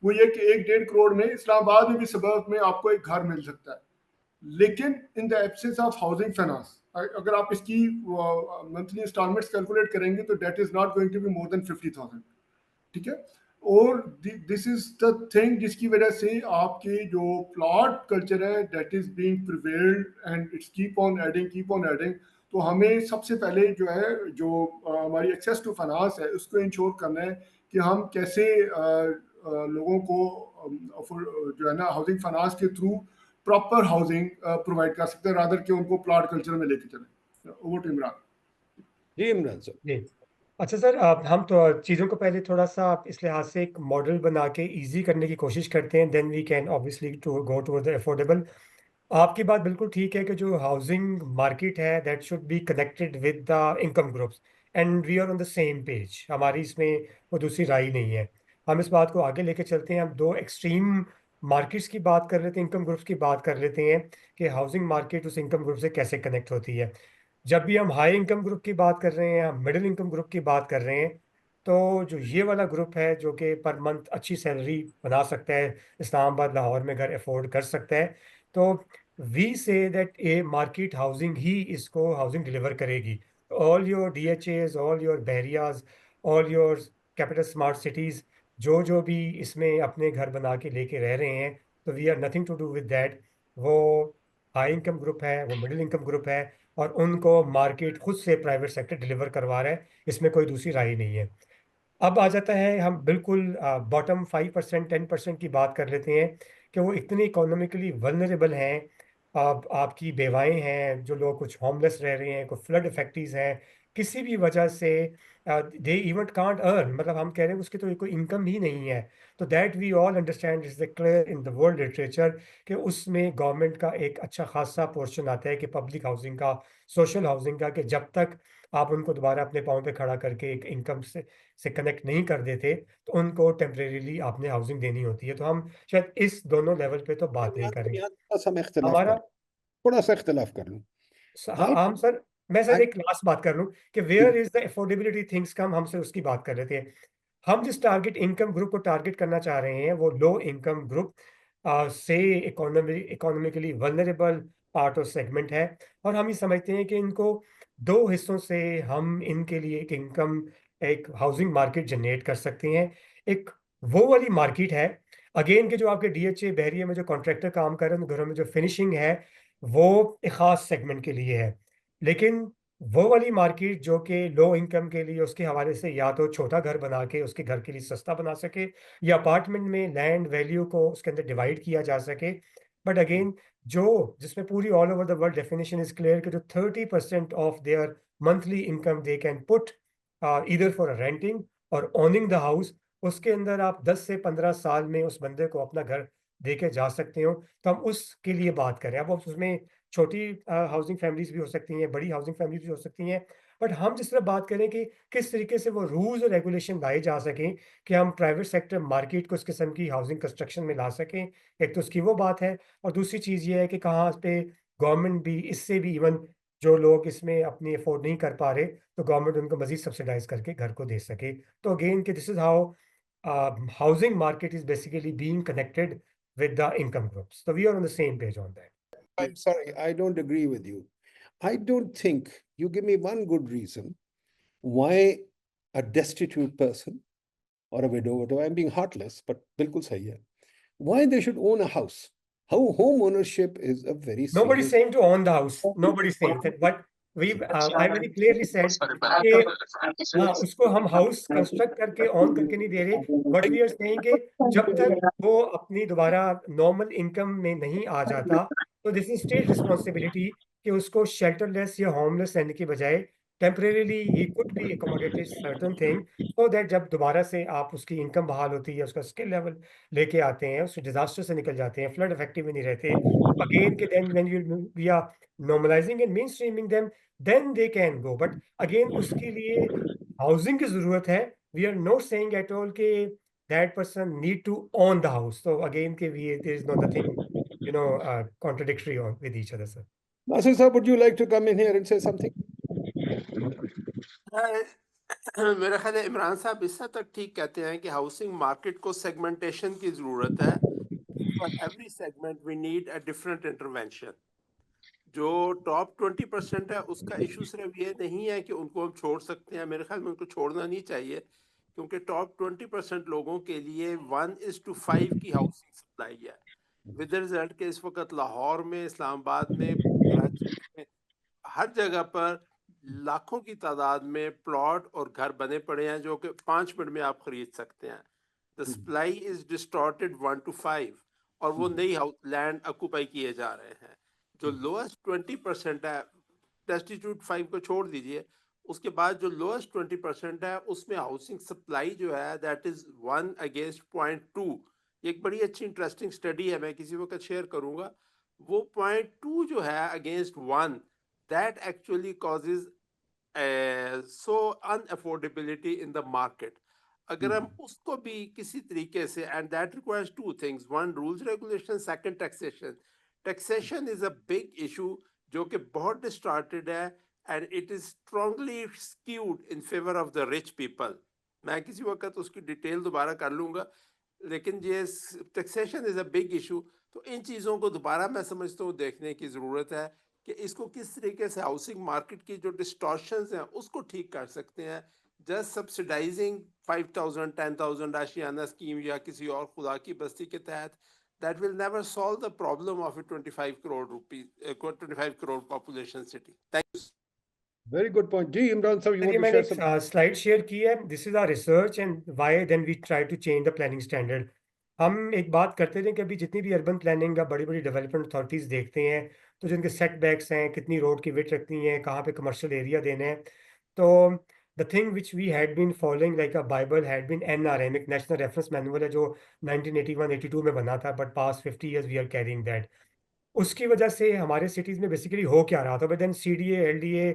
वो ये कि 1-1.5 करोड़ में इस्लामाबाद में भी सबर्ब में आपको एक घर मिल सकता है, लेकिन in the absence of housing finance अगर आप इसकी मंथली इंस्टॉलमेंट्स कैलकुलेट करेंगे तो that is not going to be more than 50,000. ठीक है. और दिस इज द थिंग जिसकी वजह से आपके जो प्लॉट कल्चर है that is being prevailed and it's keep on adding. तो हमें सबसे पहले जो है जो हमारी एक्सेस टू फाइनेंस है उसको इंश्योर करना है कि हम कैसे लोगों को जो है ना हाउसिंग फाइनेंस के थ्रू प्रॉपर हाउसिंग प्रोवाइड कर सकते हैं, रादर कि उनको प्लॉट कल्चर में लेके चले। Over to Imran. जी इमरान सर। जी अच्छा सर, हम तो चीज़ों को पहले थोड़ा सा इस लिहाज से एक मॉडल बना के इजी करने की कोशिश करते हैं, then we can obviously to go toward the affordable. आपकी बात बिल्कुल ठीक है कि जो हाउसिंग मार्केट है that should be connected with the income groups, and we are on the same page. हमारी इसमें कोई दूसरी राय नहीं है। हम इस बात को आगे लेके चलते हैं। हम दो एक्सट्रीम मार्केट्स की बात कर लेते हैं, इनकम ग्रुप्स की बात कर लेते हैं कि हाउसिंग मार्केट उस इनकम ग्रुप से कैसे कनेक्ट होती है। जब भी हम हाई इनकम ग्रुप की बात कर रहे हैं, हम मिडिल इनकम ग्रुप की बात कर रहे हैं, तो जो ये वाला ग्रुप है जो कि पर मंथ अच्छी सैलरी बना सकता है, इस्लामाबाद लाहौर में घर अफोर्ड कर सकता है, तो we say that a market housing ही इसको हाउसिंग डिलीवर करेगी। All your DHAs, all your Bahrias, all your capital smart cities, जो जो भी इसमें अपने घर बना के लेके रह रहे हैं, तो we are nothing to do with that. वो हाई इनकम ग्रुप है, वो मिडिल इनकम ग्रुप है, और उनको मार्केट खुद से प्राइवेट सेक्टर डिलीवर करवा रहा है, इसमें कोई दूसरी राय नहीं है। अब आ जाता है, हम बिल्कुल बॉटम 5%, 10% की बात कर लेते हैं कि वो इतने इकोनॉमिकली वल्नरेबल हैं। अब आपकी बेवाएं हैं, जो लोग कुछ होमलेस रह रहे हैं, कुछ फ्लड इफेक्टीज हैं, किसी भी वजह से दे इवन कांट अर्न, मतलब हम कह रहे हैं उसकी तो कोई इनकम ही नहीं है। तो that we all understand, is the clear in the world literature कि उसमें गवर्नमेंट का एक अच्छा खासा पोर्शन आता है कि पब्लिक हाउसिंग का, सोशल हाउसिंग का, कि जब तक आप उनको दोबारा अपने पाँव पे खड़ा करके एक इनकम से कनेक्ट नहीं कर देते, तो उनको टेम्परेरीली आपने हाउसिंग देनी होती है। तो हम शायद इस दोनों लेवल पे तो बात नहीं यहाँ करें। यहाँ थोड़ा सा मैं इख्तिलाफ हमारा कर थोड़ा सा इख्तिलाफ कर लूँ। आई हम सर, मैं सर आई एक लास्ट बात कर लूं कि where is the affordability things come, हमसे उसकी बात कर लेते हैं। हम जिस टारगेट इनकम ग्रुप को टारगेट करना चाह रहे हैं, वो लो इनकम ग्रुप से इकोनॉमिकली वल्नरेबल पार्ट और सेगमेंट है। और हम ये समझते हैं कि इनको दो हिस्सों से हम इनके लिए एक इनकम, एक हाउसिंग मार्केट जनरेट कर सकते हैं। एक वो वाली मार्केट है, अगेन के जो आपके DHA बहरिया में जो कॉन्ट्रैक्टर काम कर रहे हैं, उन घरों में जो फिनिशिंग है, वो एक खास सेगमेंट के लिए है। लेकिन वो वाली मार्केट जो कि लो इनकम के लिए, उसके हवाले से या तो छोटा घर बना के उसके घर के लिए सस्ता बना सके, या अपार्टमेंट में लैंड वैल्यू को उसके अंदर डिवाइड किया जा सके। बट अगेन, जो जिसमें पूरी all over the world definition is clear कि जो 30% of their monthly income they can put either for renting और ओनिंग द हाउस, उसके अंदर आप 10 से 15 साल में उस बंदे को अपना घर दे के जा सकते हो। तो हम उसके लिए बात करें। अब उसमें छोटी हाउसिंग फैमिलीज भी हो सकती हैं, बड़ी हाउसिंग फैमिलीज भी हो सकती हैं, बट हम जिस तरह बात करें कि किस तरीके से वो रूल्स और रेगुलेशन लाए जा सकें कि हम प्राइवेट सेक्टर मार्केट को इस किस्म की हाउसिंग कंस्ट्रक्शन में ला सकें, एक तो उसकी वो बात है। और दूसरी चीज़ ये है कि कहाँ पे गवर्नमेंट भी इससे भी, इवन जो लोग इसमें अपनी अफोर्ड नहीं कर पा रहे, तो गवर्नमेंट उनको मजीद सब्सिडाइज करके घर को दे सके। तो अगेन कि this is how housing market is basically being connected with the income groups. So we are on the same page on that. I'm sorry, I don't agree with you. I don't think you give me one good reason why a destitute person or a widow, whatever, I'm being heartless, but bilkul sahi hai, why they should own a house. How home ownership is a very Nobody's serious. saying to own the house. Nobody's saying that. But I very clearly said कि हाँ, उसको हम house construct करके on करके नहीं दे रहे। What we are saying कि जब तक वो अपनी दोबारा नॉर्मल इनकम में नहीं आ जाता, तो दिस इज स्टेट रिस्पॉन्सिबिलिटी कि उसको शेल्टरलेस या होमलेस रहने की बजाय temporarily he could be accommodated certain thing, so that जब दोबारा से आप उसकी इनकम बहाल होती है, उसका स्किल लेवल लेके आते हैं, उस डिजास्टर से निकल जाते हैं, फ्लड इफेक्टिव में नहीं रहते, अगेन के then when you we are normalizing and mainstreaming them, then they can go. But again उसके लिए हाउसिंग की जरूरत है। We are not saying at all के that person need to own the house. तो again के we there is no nothing contradictory with each other, sir. Nasir sir, would you like to come in here and say something? मेरा ख्याल है इमरान साहब इस हद तक ठीक कहते हैं कि हाउसिंग मार्केट को सेगमेंटेशन की जरूरत है। For every segment we need a different intervention. जो टॉप 20% है उसका इशू सिर्फ ये नहीं है कि उनको हम छोड़ सकते हैं, मेरे ख्याल में उनको छोड़ना नहीं चाहिए, क्योंकि टॉप 20% लोगों के लिए 1:5 की हाउसिंग सप्लाई है। विद रिजल्ट के इस वक्त लाहौर में, इस्लामाबाद में, कराची में, हर जगह पर लाखों की तादाद में प्लॉट और घर बने पड़े हैं जो कि 5 मिनट में आप खरीद सकते हैं। The supply is distorted 1 to 5 और वो नई लैंड ऑक्यूपाई किए जा रहे हैं। जो लोएस्ट 20% है, डेस्टिट्यूट 5 को छोड़ दीजिए, उसके बाद जो लोएस्ट 20% है उसमें हाउसिंग सप्लाई जो है दैट इज 1 against 0.2। एक बड़ी अच्छी इंटरेस्टिंग स्टडी है, मैं किसी वक्त शेयर करूंगा। वो 0.2 जो है against 1, that actually causes so unaffordability in the market. अगर हम उसको भी किसी तरीके से, and that requires two things, one rules regulation, second taxation. Taxation is a big issue जो कि बहुत डिस्टार्टेड है and it is strongly skewed in favour of the rich people. मैं किसी वक्त उसकी डिटेल दोबारा कर लूंगा, लेकिन ये taxation is a big issue. तो इन चीज़ों को दोबारा मैं समझता हूँ देखने की ज़रूरत है कि इसको किस तरीके से हाउसिंग मार्केट की जो डिस्टॉर्शंस हैं उसको ठीक कर सकते हैं। जस्ट सब्सिडाइजिंग 5,000 10,000 आशियाना स्कीम या किसी और खुदा की बस्ती के तहत, that will never solve the problem of a 25 crore rupees 25 crore population city. Thank you. Very good point जी। इमरान साहब, यू ये वांट टू मैंने शेयर एक स्लाइड शेयर की है। This is our research and why then we try to change the planning standard. हम एक बात करते थे कि अभी जितनी भी अर्बन प्लानिंग का बड़ी बड़ी डेवलपमेंट अथॉरिटीज़ देखते हैं तो जिनके सेटबैक्स हैं, कितनी रोड की विड्थ रखनी है, कहाँ पे कमर्शियल एरिया देने हैं, तो the thing which we had been following like a Bible had been NRM, एक नेशनल रेफरेंस मैनुअल है जो 1981-82 में बना था, but past 50 years we are carrying that. उसकी वजह से हमारे सिटीज़ में बेसिकली हो क्या रहा था, but then CDA, LDA,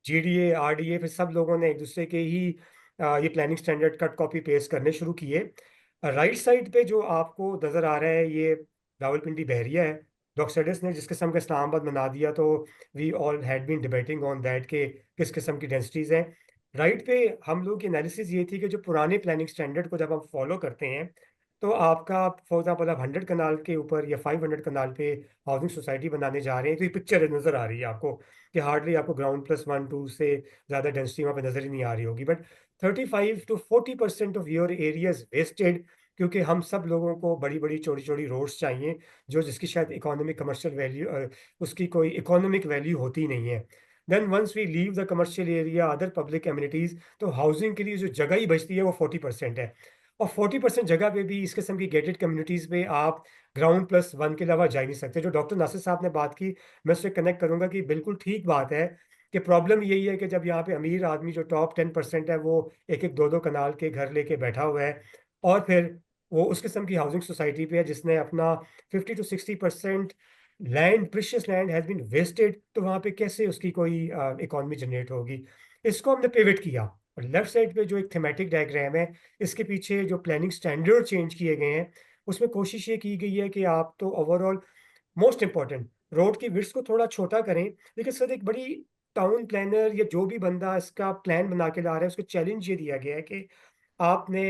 GDA, RDA, फिर सब लोगों ने एक दूसरे के ही ये planning standard cut copy paste करने शुरू किए। राइट साइड पे जो आपको नज़र आ रहा है ये रावलपिंडी बहरिया है। डॉक्सडस ने जिस किस्म का इस्लामाबाद बना दिया, तो we all had been debating on that के किस किस्म की डेंसिटीज़ हैं। राइट पे हम लोग की एनालिसिस ये थी कि जो पुराने प्लानिंग स्टैंडर्ड को जब हम फॉलो करते हैं तो आपका फॉर एग्जाम्पल आप 100 कनाल के ऊपर या 500 कनाल पे हाउसिंग सोसाइटी बनाने जा रहे हैं, तो ये पिक्चर नज़र आ रही है आपको कि हार्डली आपको ग्राउंड प्लस 1-2 से ज़्यादा डेंसिटी वहाँ पे नज़र ही नहीं आ रही होगी। But 35 to 40% of your areas wasted, क्योंकि हम सब लोगों को बड़ी बड़ी चौड़ी चौड़ी रोड्स चाहिए जो जिसकी शायद इकोनॉमिक कमर्शियल वैल्यू उसकी कोई इकोनॉमिक वैल्यू होती नहीं है। Then once we leave the commercial area, other public amenities, तो हाउसिंग के लिए जो जगह ही बचती है वो 40% है। और 40% जगह पे भी इस किस्म की गेटेड कम्युनिटीज़ में आप ग्राउंड प्लस 1 के अलावा जा ही नहीं सकते। जो डॉक्टर नासिर साहब ने बात की, मैं उससे कनेक्ट करूँगा कि बिल्कुल ठीक बात है कि प्रॉब्लम यही है कि जब यहाँ पे अमीर आदमी जो टॉप 10% है वो एक एक दो दो कनाल के घर लेके बैठा हुआ है, और फिर वो उस किस्म की हाउसिंग सोसाइटी पे है जिसने अपना 50 to 60% land, precious land has been wasted, तो वहाँ पे कैसे उसकी कोई इकोनॉमी जनरेट होगी। इसको हमने पिवट किया, और लेफ्ट साइड पे जो एक थीमेटिक डायग्राम है, इसके पीछे जो प्लानिंग स्टैंडर्ड चेंज किए गए हैं उसमें कोशिश ये की गई है कि आप तो ओवरऑल मोस्ट इंपॉर्टेंट रोड की विड्थ को थोड़ा छोटा करें, लेकिन सर एक बड़ी टाउन प्लानर या जो भी बंदा इसका प्लान बना के ला रहा है उसको चैलेंज ये दिया गया है कि आपने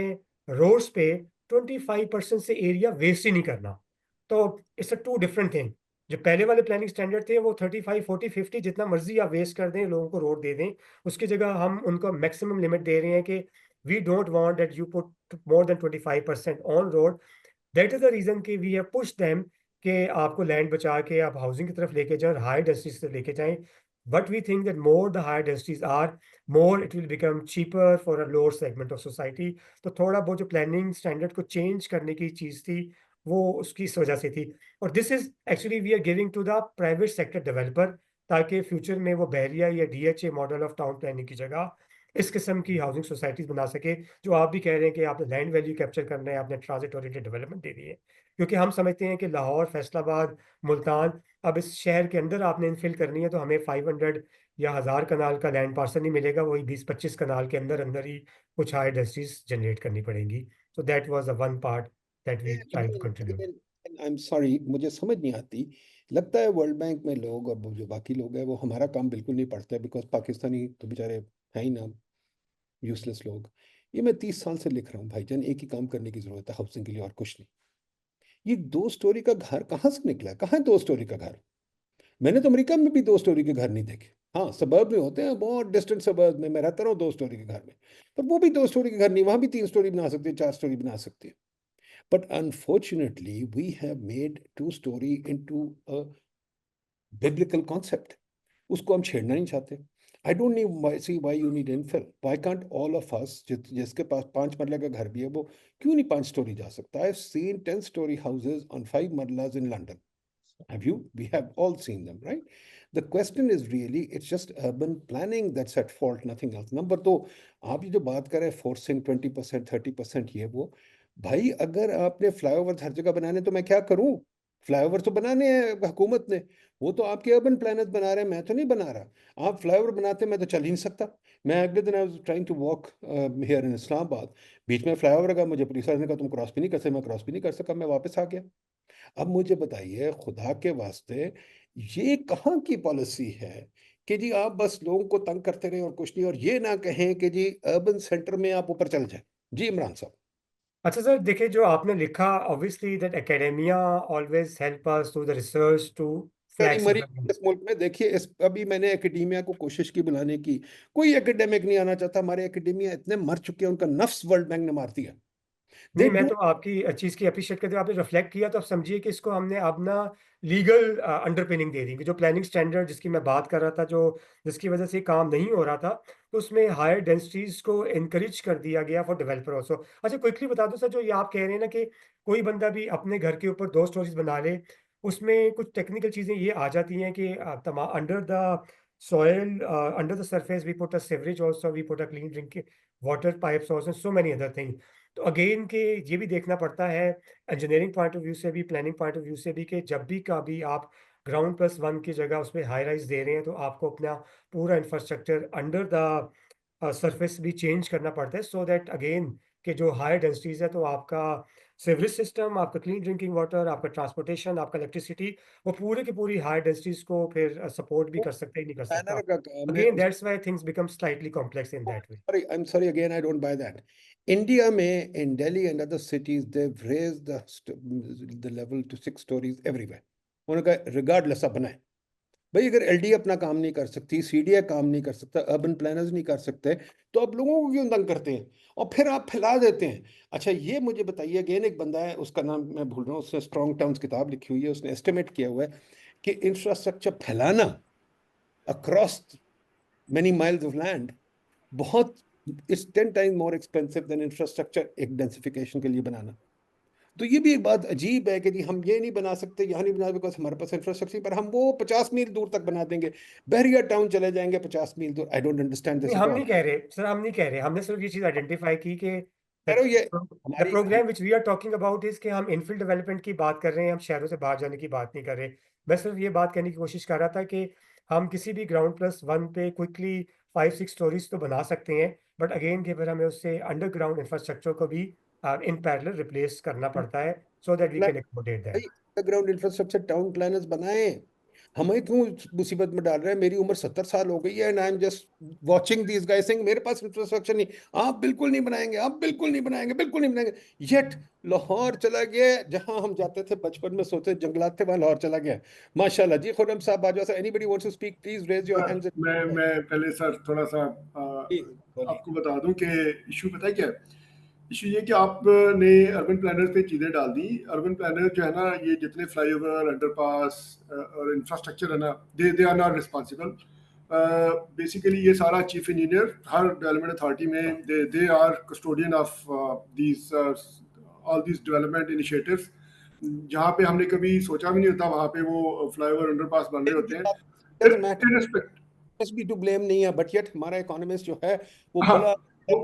रोड्स पे 25% से एरिया वेस्ट ही नहीं करना। तो it's a two different thing. जो पहले वाले प्लानिंग स्टैंडर्ड थे वो 35, 40, 50 जितना मर्जी आप वेस्ट कर दें, लोगों को रोड दे दें, उसकी जगह हम उनको मैक्सिमम लिमिट दे रहे हैं कि we don't want that you put more than 25% on road. That is the reason कि वी हैव पुश देम कि आपको लैंड बचा के आप हाउसिंग की तरफ लेके जाएं, हाई डेंसिटीज से लेके जाएं। But we think that more the high densities are, more it will become cheaper for a lower segment of society. तो थोड़ा बहुत जो प्लानिंग स्टैंडर्ड को चेंज करने की चीज़ थी वो उसकी इस वजह से थी। और this is actually we are giving to the private sector developer, ताकि फ्यूचर में वो बहरिया या DHA model of town planning की जगह इस किस्म की हाउसिंग सोसाइटीज बना सके। जो आप भी कह रहे हैं कि आपने लैंड वैल्यू कैप्चर करना है, आपने ट्रांजिट ओरिएंटेड डेवलपमेंट देनी है, क्योंकि हम समझते हैं कि लाहौर, फैसलाबाद, मुल्तान, अब इस शहर के अंदर आपने इनफिल करनी है तो हमें 500 या 1000 कनाल का लैंड पार्सल नहीं मिलेगा, वही 20-25 कनाल के अंदर अंदर ही कुछ हाई डेंसिटीज जनरेट करनी पड़ेंगी। So that was the one part that we trying to contribute. I am sorry, मुझे समझ नहीं आती। लगता है वर्ल्ड बैंक में लोग और वो जो बाकी लोग हैं वो हमारा काम बिल्कुल नहीं पढ़ते, बिकॉज पाकिस्तानी तो बेचारे हैं ही ना, यूजलेस लोग। ये मैं 30 साल से लिख रहा हूँ भाईजान, एक ही काम करने की जरूरत है हाउसिंग के लिए और कुछ नहीं। ये 2 स्टोरी का घर कहाँ से निकला है? कहाँ है 2 स्टोरी का घर? मैंने तो अमेरिका में भी 2 स्टोरी के घर नहीं देखे। हाँ, सबर्ब में होते हैं, बहुत डिस्टेंट सबर्ब में मैं रहता रहा हूँ 2 स्टोरी के घर में, पर वो भी 2 स्टोरी के घर नहीं, वहां भी 3 स्टोरी बना सकते हैं, 4 स्टोरी बना सकते हैं। But unfortunately, we have made 2 story into a biblical concept. उसको हम छेड़ना नहीं चाहते। I don't see why you need infill. Why can't all of us, जिसके पास 5 मरले का घर भी है, वो क्यों नहीं 5 story जा सकता? I've seen 10-story houses on 5 marlas in London. Have you? We have all seen them, right? The question is really, it's just urban planning that's at fault, nothing else. Number 2, आप ये जो बात कर रहे हैं forcing 20%, 30% ये वो, भाई अगर आपने फ्लाईओवर हर जगह बनाने तो मैं क्या करूं? फ्लाईओवर तो बनाने हैं हुकूमत ने, वो तो आपके अर्बन प्लानर्स बना रहे हैं, मैं तो नहीं बना रहा। आप फ्लाईओवर बनाते, मैं तो चल ही नहीं सकता। मैं अगले दिन I was trying to walk here in Islamabad, बीच में फ्लाईओवर का, मुझे पुलिस वाले ने कहा तुम क्रॉस भी नहीं कर सकते, मैं क्रॉस भी नहीं कर सका, मैं वापस आ गया। अब मुझे बताइए खुदा के वास्ते, ये कहाँ की पॉलिसी है कि जी आप बस लोगों को तंग करते रहे और कुछ नहीं, और ये ना कहें कि जी अर्बन सेंटर में आप ऊपर चल जाए। जी इमरान साहब। अच्छा सर, देखिए जो आपने लिखा, obviously that academia always help us through the research to नहीं फ्लैग मरी समथिंग। इस मुल्क में, देखिए इस अभी मैंने एकेडेमिया को कोशिश की बुलाने की, कोई एकेडमिक नहीं आना चाहता। हमारे एकेडेमिया इतने मर चुके हैं, उनका नफ्स वर्ल्ड बैंक ने मार दिया। दे नहीं, मैं डू तो आपकी चीज़ की अप्रिशिएट करते हुए, आपने रिफ्लेक्ट किया तो आप समझिए कि इसको हमने अब ना लीगल अंडरपिनिंग दे दी कि जो प्लानिंग स्टैंडर्ड जिसकी मैं बात कर रहा था, जो जिसकी वजह से काम नहीं हो रहा था, तो उसमें हायर डेंसिटीज को इनकरेज कर दिया गया फॉर डेवलपर ऑल्सो। अच्छा, क्विकली बता दो सर, जो ये आप कह रहे हैं ना कि कोई बंदा भी अपने घर के ऊपर 2 स्टोरीज बना ले, उसमें कुछ टेक्निकल चीज़ें ये आ जाती हैं कि under the soil, under the surface we put a sewerage also, we put a clean drinking water pipes also, so many other things. तो अगेन के ये भी देखना पड़ता है इंजीनियरिंग पॉइंट ऑफ व्यू से भी, प्लानिंग पॉइंट ऑफ व्यू से भी, कि जब भी कभी आप ग्राउंड+1 की जगह उसमें हाई राइज दे रहे हैं तो आपको अपना पूरा इंफ्रास्ट्रक्चर अंडर द सरफेस भी चेंज करना पड़ता है, सो दैट अगेन कि जो हायर डेंसिटीज है तो आपका सीवरेज सिस्टम, आपका क्लीन ड्रिंकिंग वाटर, आपका ट्रांसपोर्टेशन, आपका इलेक्ट्रिसिटी, वो पूरे की पूरी हायर डेंसिटीज को फिर सपोर्ट भी कर सकता ही नहीं कर सकता। प्लानर का काम है। Again that's why things become slightly complex in that way. Sorry, I'm sorry again, I don't buy that. India में in Delhi and other cities they've raised the level to 6 stories everywhere. उन्होंने कहा regardless आप बनाए। भाई अगर LD अपना काम नहीं कर सकती, सीडीए काम नहीं कर सकता, अर्बन प्लानर्स नहीं कर सकते, तो आप लोगों को क्यों तंग करते हैं और फिर आप फैला देते हैं? अच्छा ये मुझे बताइए, अगेन एक बंदा है, उसका नाम मैं भूल रहा हूँ, उसने स्ट्रॉन्ग टाउन्स किताब लिखी हुई है, उसने एस्टिमेट किया हुआ है कि इंफ्रास्ट्रक्चर फैलाना across many miles of land बहुत, it's 10 time more expensive than infrastructure एक डेंसिफिकेशन के लिए बनाना। तो ये भी एक बात अजीब है कि जी हम ये नहीं बना सकते, यहाँ नहीं बना, बिकॉज हमारे पास इंफ्रास्ट्रक्चर, पर हम वो 50 मील दूर तक बना देंगे, बहरिया टाउन चले जाएंगे 50 मील दूर। आई डोंट अंडरस्टैंड दिस नहीं, एट हम ऑल। नहीं कह रहे सर, हम नहीं कह रहे, हमने सिर्फ ये चीज आइडेंटिफाई की कि कह रहे हो ये द हमारी program which we are talking about is कि हम इनफिल डेवलपमेंट की बात कर रहे हैं, हम शहरों से बाहर जाने की बात नहीं कर रहे। मैं सिर्फ ये बात कहने की कोशिश कर रहा था कि हम किसी भी ग्राउंड+1 पे क्विकली 5-6 स्टोरीज तो बना सकते हैं, बट अगेन कि फिर हमें उससे अंडरग्राउंड इंफ्रास्ट्रक्चर को भी इन पैरेलल रिप्लेस करना पड़ता है, so that we can exploit that. Underground infrastructure town planners बनाए, हमें क्यों मुसीबत में डाल रहे हैं? मेरी उम्र 70 साल हो गई है and I am just watching these guys saying मेरे पास इंफ्रास्ट्रक्चर नहीं, आप बिल्कुल नहीं बनाएंगे, आप बिल्कुल नहीं बनाएंगे, बिल्कुल नहीं बनाएंगे। येट लाहौर चला गया, जहां हम जाते थे बचपन में, सोते जंगलात थे, वहां लाहौर चला गया। माशाल्लाह जी। खुर्रम साहब Bajwa sir, anybody wants to speak please raise your hands. मैं पहले सर थोड़ा सा बोलिए। आपको बता दूं कि इशू पता है क्या है। इशू ये कि आपने अर्बन प्लानर पे चीज़ें डाल दी। अर्बन प्लानर जो है ना, ये जितने फ्लाईओवर, अंडरपास और इंफ्रास्ट्रक्चर है ना, they are not responsible. Basically ये सारा चीफ इंजीनियर हर डेवलपमेंट अथॉरिटी में, they are custodian of these all these development initiatives. जहाँ पे हमने कभी सोचा भी नहीं होता, वहाँ पे वो फ्लाईओवर, अंडरपास बन रहे होते हैं मस्ट बी टू ब्लेम नहीं है, बट येट हमारा इकोनॉमिस्ट जो है वो हाँ, बड़ा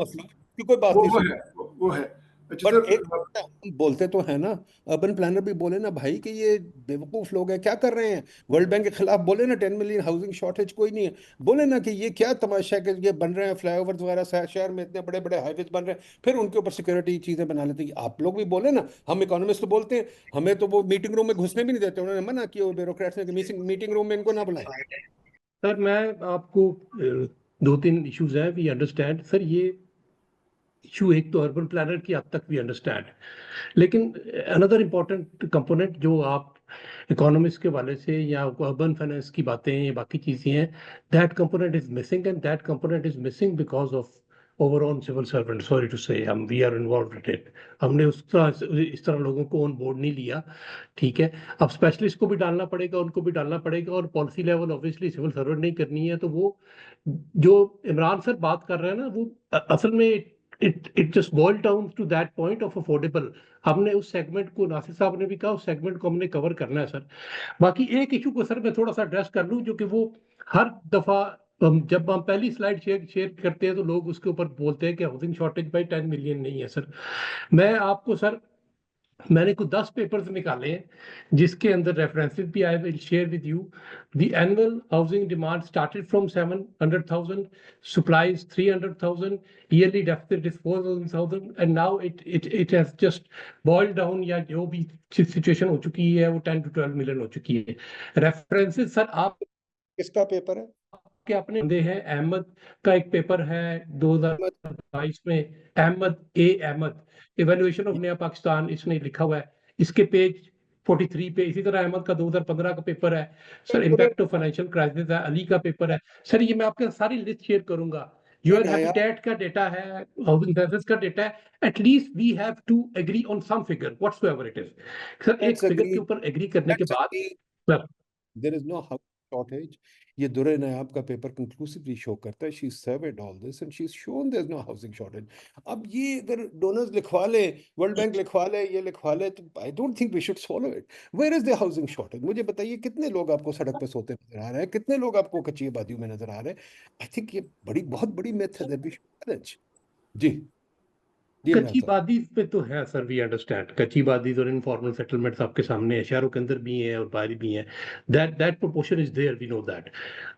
मसला की कोई बात वो नहीं वो सुन। है वो है। अच्छा बट एक सर, हम बोलते तो है ना, अर्बन प्लानर भी बोले ना भाई कि ये बेवकूफ लोग हैं, क्या कर रहे हैं, वर्ल्ड बैंक के खिलाफ बोले ना, 10 मिलियन हाउसिंग शॉर्टेज कोई नहीं है, बोले ना कि ये क्या तमाशा है कि ये बन रहे हैं फ्लाईओवर वगैरह, शहर में इतने बड़े बड़े हाईवेज बन रहे हैं, फिर उनके ऊपर सिक्योरिटी चीजें बना लेते हैं। आप लोग भी बोले ना, हम इकोनॉमिस्ट तो बोलते हैं, हमें तो वो मीटिंग रूम में घुसने भी नहीं देते, उन्होंने मना किया ब्यूरोक्रेट्स ने कि मीटिंग रूम में इनको ना बुलाएं। सर मैं आपको 2-3 इश्यूज हैं, वी अंडरस्टैंड सर। ये इशू एक तो अर्बन प्लानर की अब तक वी अंडरस्टैंड, लेकिन अनदर इम्पोर्टेंट कंपोनेंट जो आप इकोनॉमिक्स के वाले से या अर्बन फाइनेंस की बातें या बाकी चीजें हैं, that component is missing, and that component is missing because of overall civil servant, sorry to say हम we are involve in it. हमने इस तरह लोगों को ऑन बोर्ड नहीं लिया, ठीक है। अब स्पेशलिस्ट को भी डालना पड़ेगा, उनको भी डालना पड़ेगा, और policy level obviously civil servant नहीं करनी है। तो वो जो इमरान सर बात कर रहे हैं ना, वो असल में it just boil down to that point of affordable. हमने उस सेगमेंट को, नासिर साहब ने भी कहा, उस सेगमेंट को हमने कवर करना है सर। बाकी एक इशू को सर मैं थोड़ा सा एड्रेस कर लूं, जो कि वो हर दफा जब हम पहली स्लाइड शेयर करते हैं तो लोग उसके ऊपर बोलते हैं कि हाउसिंग शॉर्टेज बाई 10 मिलियन नहीं है सर। मैं आपको सर, मैंने कुछ 10 पेपर्स निकाले हैं जिसके अंदर रेफरेंसेस भी I will share with you. The annual housing demand started from 700,000, supplies 300,000, yearly deficit is 4,000, and now it has just boiled down, या जो भी सिचुएशन हो चुकी है वो 10 to 12 मिलियन हो चुकी है। रेफरेंसेस सर आप किसका पेपर है? के अपने दे हैं, अहमद का एक पेपर है 2022 में, अहमद इवेल्युएशन ऑफ नया पाकिस्तान, इसने लिखा हुआ है, इसके पेज 43 पे। इसी तरह अहमद का 2015 का पेपर है sir, impact of financial crisis है, अली का पेपर है सर। ये मैं आपके सारी लिस्ट शेयर करूंगा। यूएन हैबिटेट का डेटा है, हाउसिंग सेंसस का डेटा है। At least we have to agree on some figure whatsoever it is sir. एक फिगर के ऊपर एग्री करने के बाद sir, there is no housing shortage. ये दुर्रे नायाब का पेपर conclusively शो करता है, she surveyed all this and she's shown there's no housing shortage. अब ये अगर डोनर्स लिखवा ले, वर्ल्ड बैंक लिखवा ले, ये लिखवा ले, तो I don't think we should swallow it. Where is the housing shortage? मुझे बताइए कितने लोग आपको सड़क पे सोते नजर आ रहे हैं, कितने लोग आपको कच्ची आबादियों में नजर आ रहे हैं? I think ये बहुत बड़ी myth है that we should challenge. जी इमरान कच्ची साहब। बादी पे तो है सर, वी अंडरस्टैंड। कच्ची बादी और इनफॉर्मल सेटलमेंट्स आपके सामने है, शहरों के अंदर भी है और बाहर भी है। That proportion is there, we know that.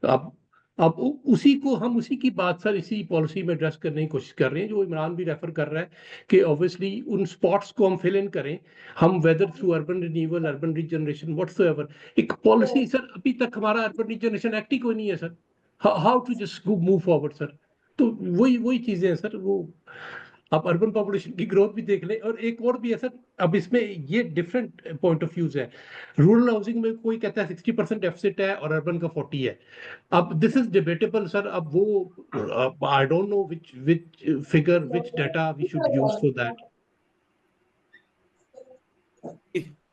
अब उसी की बात सर इसी पॉलिसी में एड्रेस करने की कोशिश कर रहे हैं, जो इमरान भी रेफर कर रहा है कि ऑब्वियसली उन स्पॉट्स को हम फिल इन करें, हम whether through urban renewal, urban regeneration, whatsoever. एक पॉलिसी सर, अभी तक हमारा अर्बन रीजनरेशन एक्ट ही कोई नहीं है sir. How to just move forward sir. तो वही चीजें हैं सर। वो आप अर्बन पॉपुलेशन की ग्रोथ भी देख लें, और एक और भी है सर। अब इसमें ये डिफरेंट पॉइंट ऑफ व्यूज है। रूरल हाउसिंग में कोई कहता है 60% डेफिसिट है और अर्बन का 40 है। अब दिस इज डिबेटेबल सर। अब वो I don't know which figure, which data we should use for that.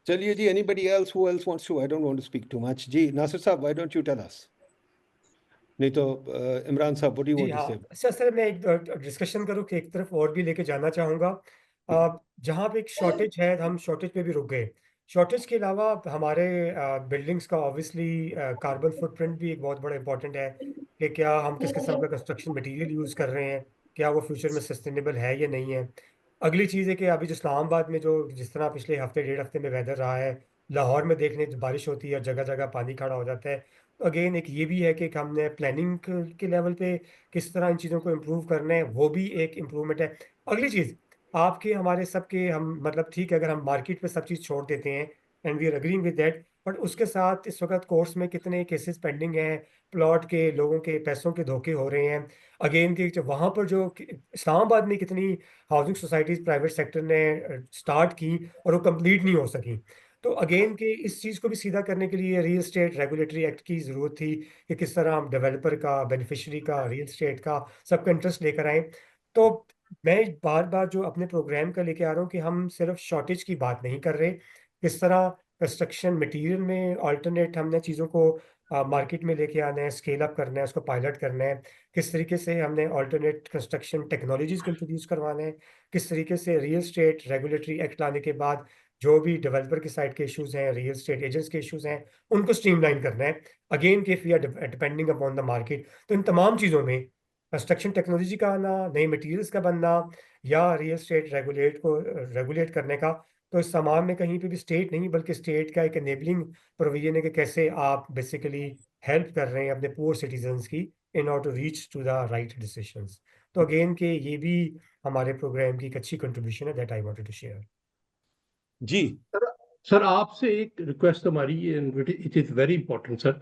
चलिए जी, anybody else who else wants to? I don't want to speak too much. जी नासिर साहब, why don't you tell us? नहीं तो Imran sahab, what do you जी want to हाँ, say? अच्छा sir, मैं एक डिस्कशन करूँ कि एक तरफ और भी लेके जाना चाहूँगा। जहाँ पे एक शॉर्टेज है, हम शॉर्टेज पे भी रुक गए। शॉर्टेज के अलावा हमारे बिल्डिंग्स का ऑब्वियसली कार्बन फुटप्रिंट भी एक बहुत बड़ा इंपॉर्टेंट है, कि क्या हम किस किस्म का कंस्ट्रक्शन मटेरियल यूज़ कर रहे हैं, क्या वो फ्यूचर में सस्टेनेबल है या नहीं है। अगली चीज़ है कि अभी जो इस्लामाबाद में जो जिस तरह पिछले हफ्ते 1.5 हफ्ते में वेदर रहा है, लाहौर में देखने बारिश होती है और जगह जगह पानी खड़ा हो जाता है। तो अगेन एक ये भी है कि हमने प्लानिंग के लेवल पे किस तरह इन चीज़ों को इम्प्रूव करना है, वो भी एक इम्प्रूवमेंट है। अगली चीज़, आपके हमारे सबके हम मतलब ठीक है, अगर हम मार्केट पे सब चीज़ छोड़ देते हैं and we are agreeing with that, but उसके साथ इस वक्त कोर्ट्स में कितने केसेस पेंडिंग हैं, प्लॉट के लोगों के पैसों के धोखे हो रहे हैं। अगेन कि वहाँ पर जो इस्लामाबाद में कितनी हाउसिंग सोसाइटीज़ प्राइवेट सेक्टर ने स्टार्ट की और वो कंप्लीट नहीं हो सकी। तो अगेन के इस चीज़ को भी सीधा करने के लिए रियल एस्टेट रेगुलेटरी एक्ट की ज़रूरत थी, कि किस तरह हम डेवलपर का, बेनिफिशियरी का, रियल एस्टेट का सबका इंटरेस्ट लेकर आए। तो मैं बार बार जो अपने प्रोग्राम का लेके आ रहा हूँ कि हम सिर्फ शॉर्टेज की बात नहीं कर रहे, किस तरह कंस्ट्रक्शन मटेरियल में अल्टरनेट हमने चीज़ों को मार्केट में लेके आना है, स्केल अप करना है, उसको पायलट करना है, किस तरीके से हमने अल्टरनेट कंस्ट्रक्शन टेक्नोलॉजीज़ को इंट्रोड्यूस करवाना है, किस तरीके से रियल एस्टेट रेगुलेटरी एक्ट लाने के बाद जो भी डेवलपर की साइड के इश्यूज हैं, रियल एस्टेट एजेंट्स के इश्यूज हैं, उनको स्ट्रीमलाइन करना है। अगेन कि we are depending upon the market, तो इन तमाम चीज़ों में कंस्ट्रक्शन टेक्नोलॉजी का आना, नए मटेरियल्स का बनना, या रियल एस्टेट रेगुलेट करने का, तो इस सामान में कहीं पे भी स्टेट नहीं बल्कि स्टेट का एक एनेबलिंग प्रोविजन है कि कैसे आप बेसिकली हेल्प कर रहे हैं अपने पुअर सिटीजन्स की in order to reach to the right decisions. तो अगेन के ये भी हमारे प्रोग्राम की एक अच्छी कंट्रीब्यूशन है that I wanted to share. जी सर आपसे एक रिक्वेस्ट हमारी, it is very important sir.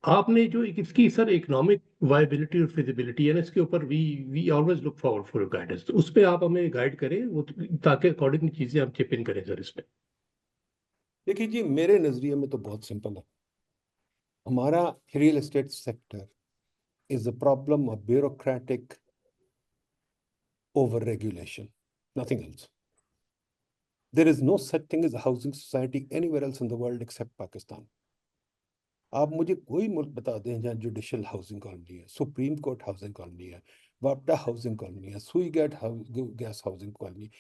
आपने जो इसकी सर इकोनॉमिक वायबिलिटी और फिजिबिलिटी है ना, इसके ऊपर we always look forward for your guidance. तो उस पर आप हमें गाइड करें, वो ताकि अकॉर्डिंग चीजें हम चिप इन करें सर इसमें। देखिए जी, मेरे नजरिए में तो बहुत सिंपल है। हमारा real estate sector is a problem of bureaucratic over regulation, nothing else. There is no such thing as a housing society anywhere else in the world except Pakistan. आप मुझे कोई मुल्क बता दें जहाँ जुडिशल हाउसिंग कॉलोनी है, supreme court housing colony है, वापडा हाउसिंग कॉलोनी है, सुई गैस हाउसिंग कॉलोनी,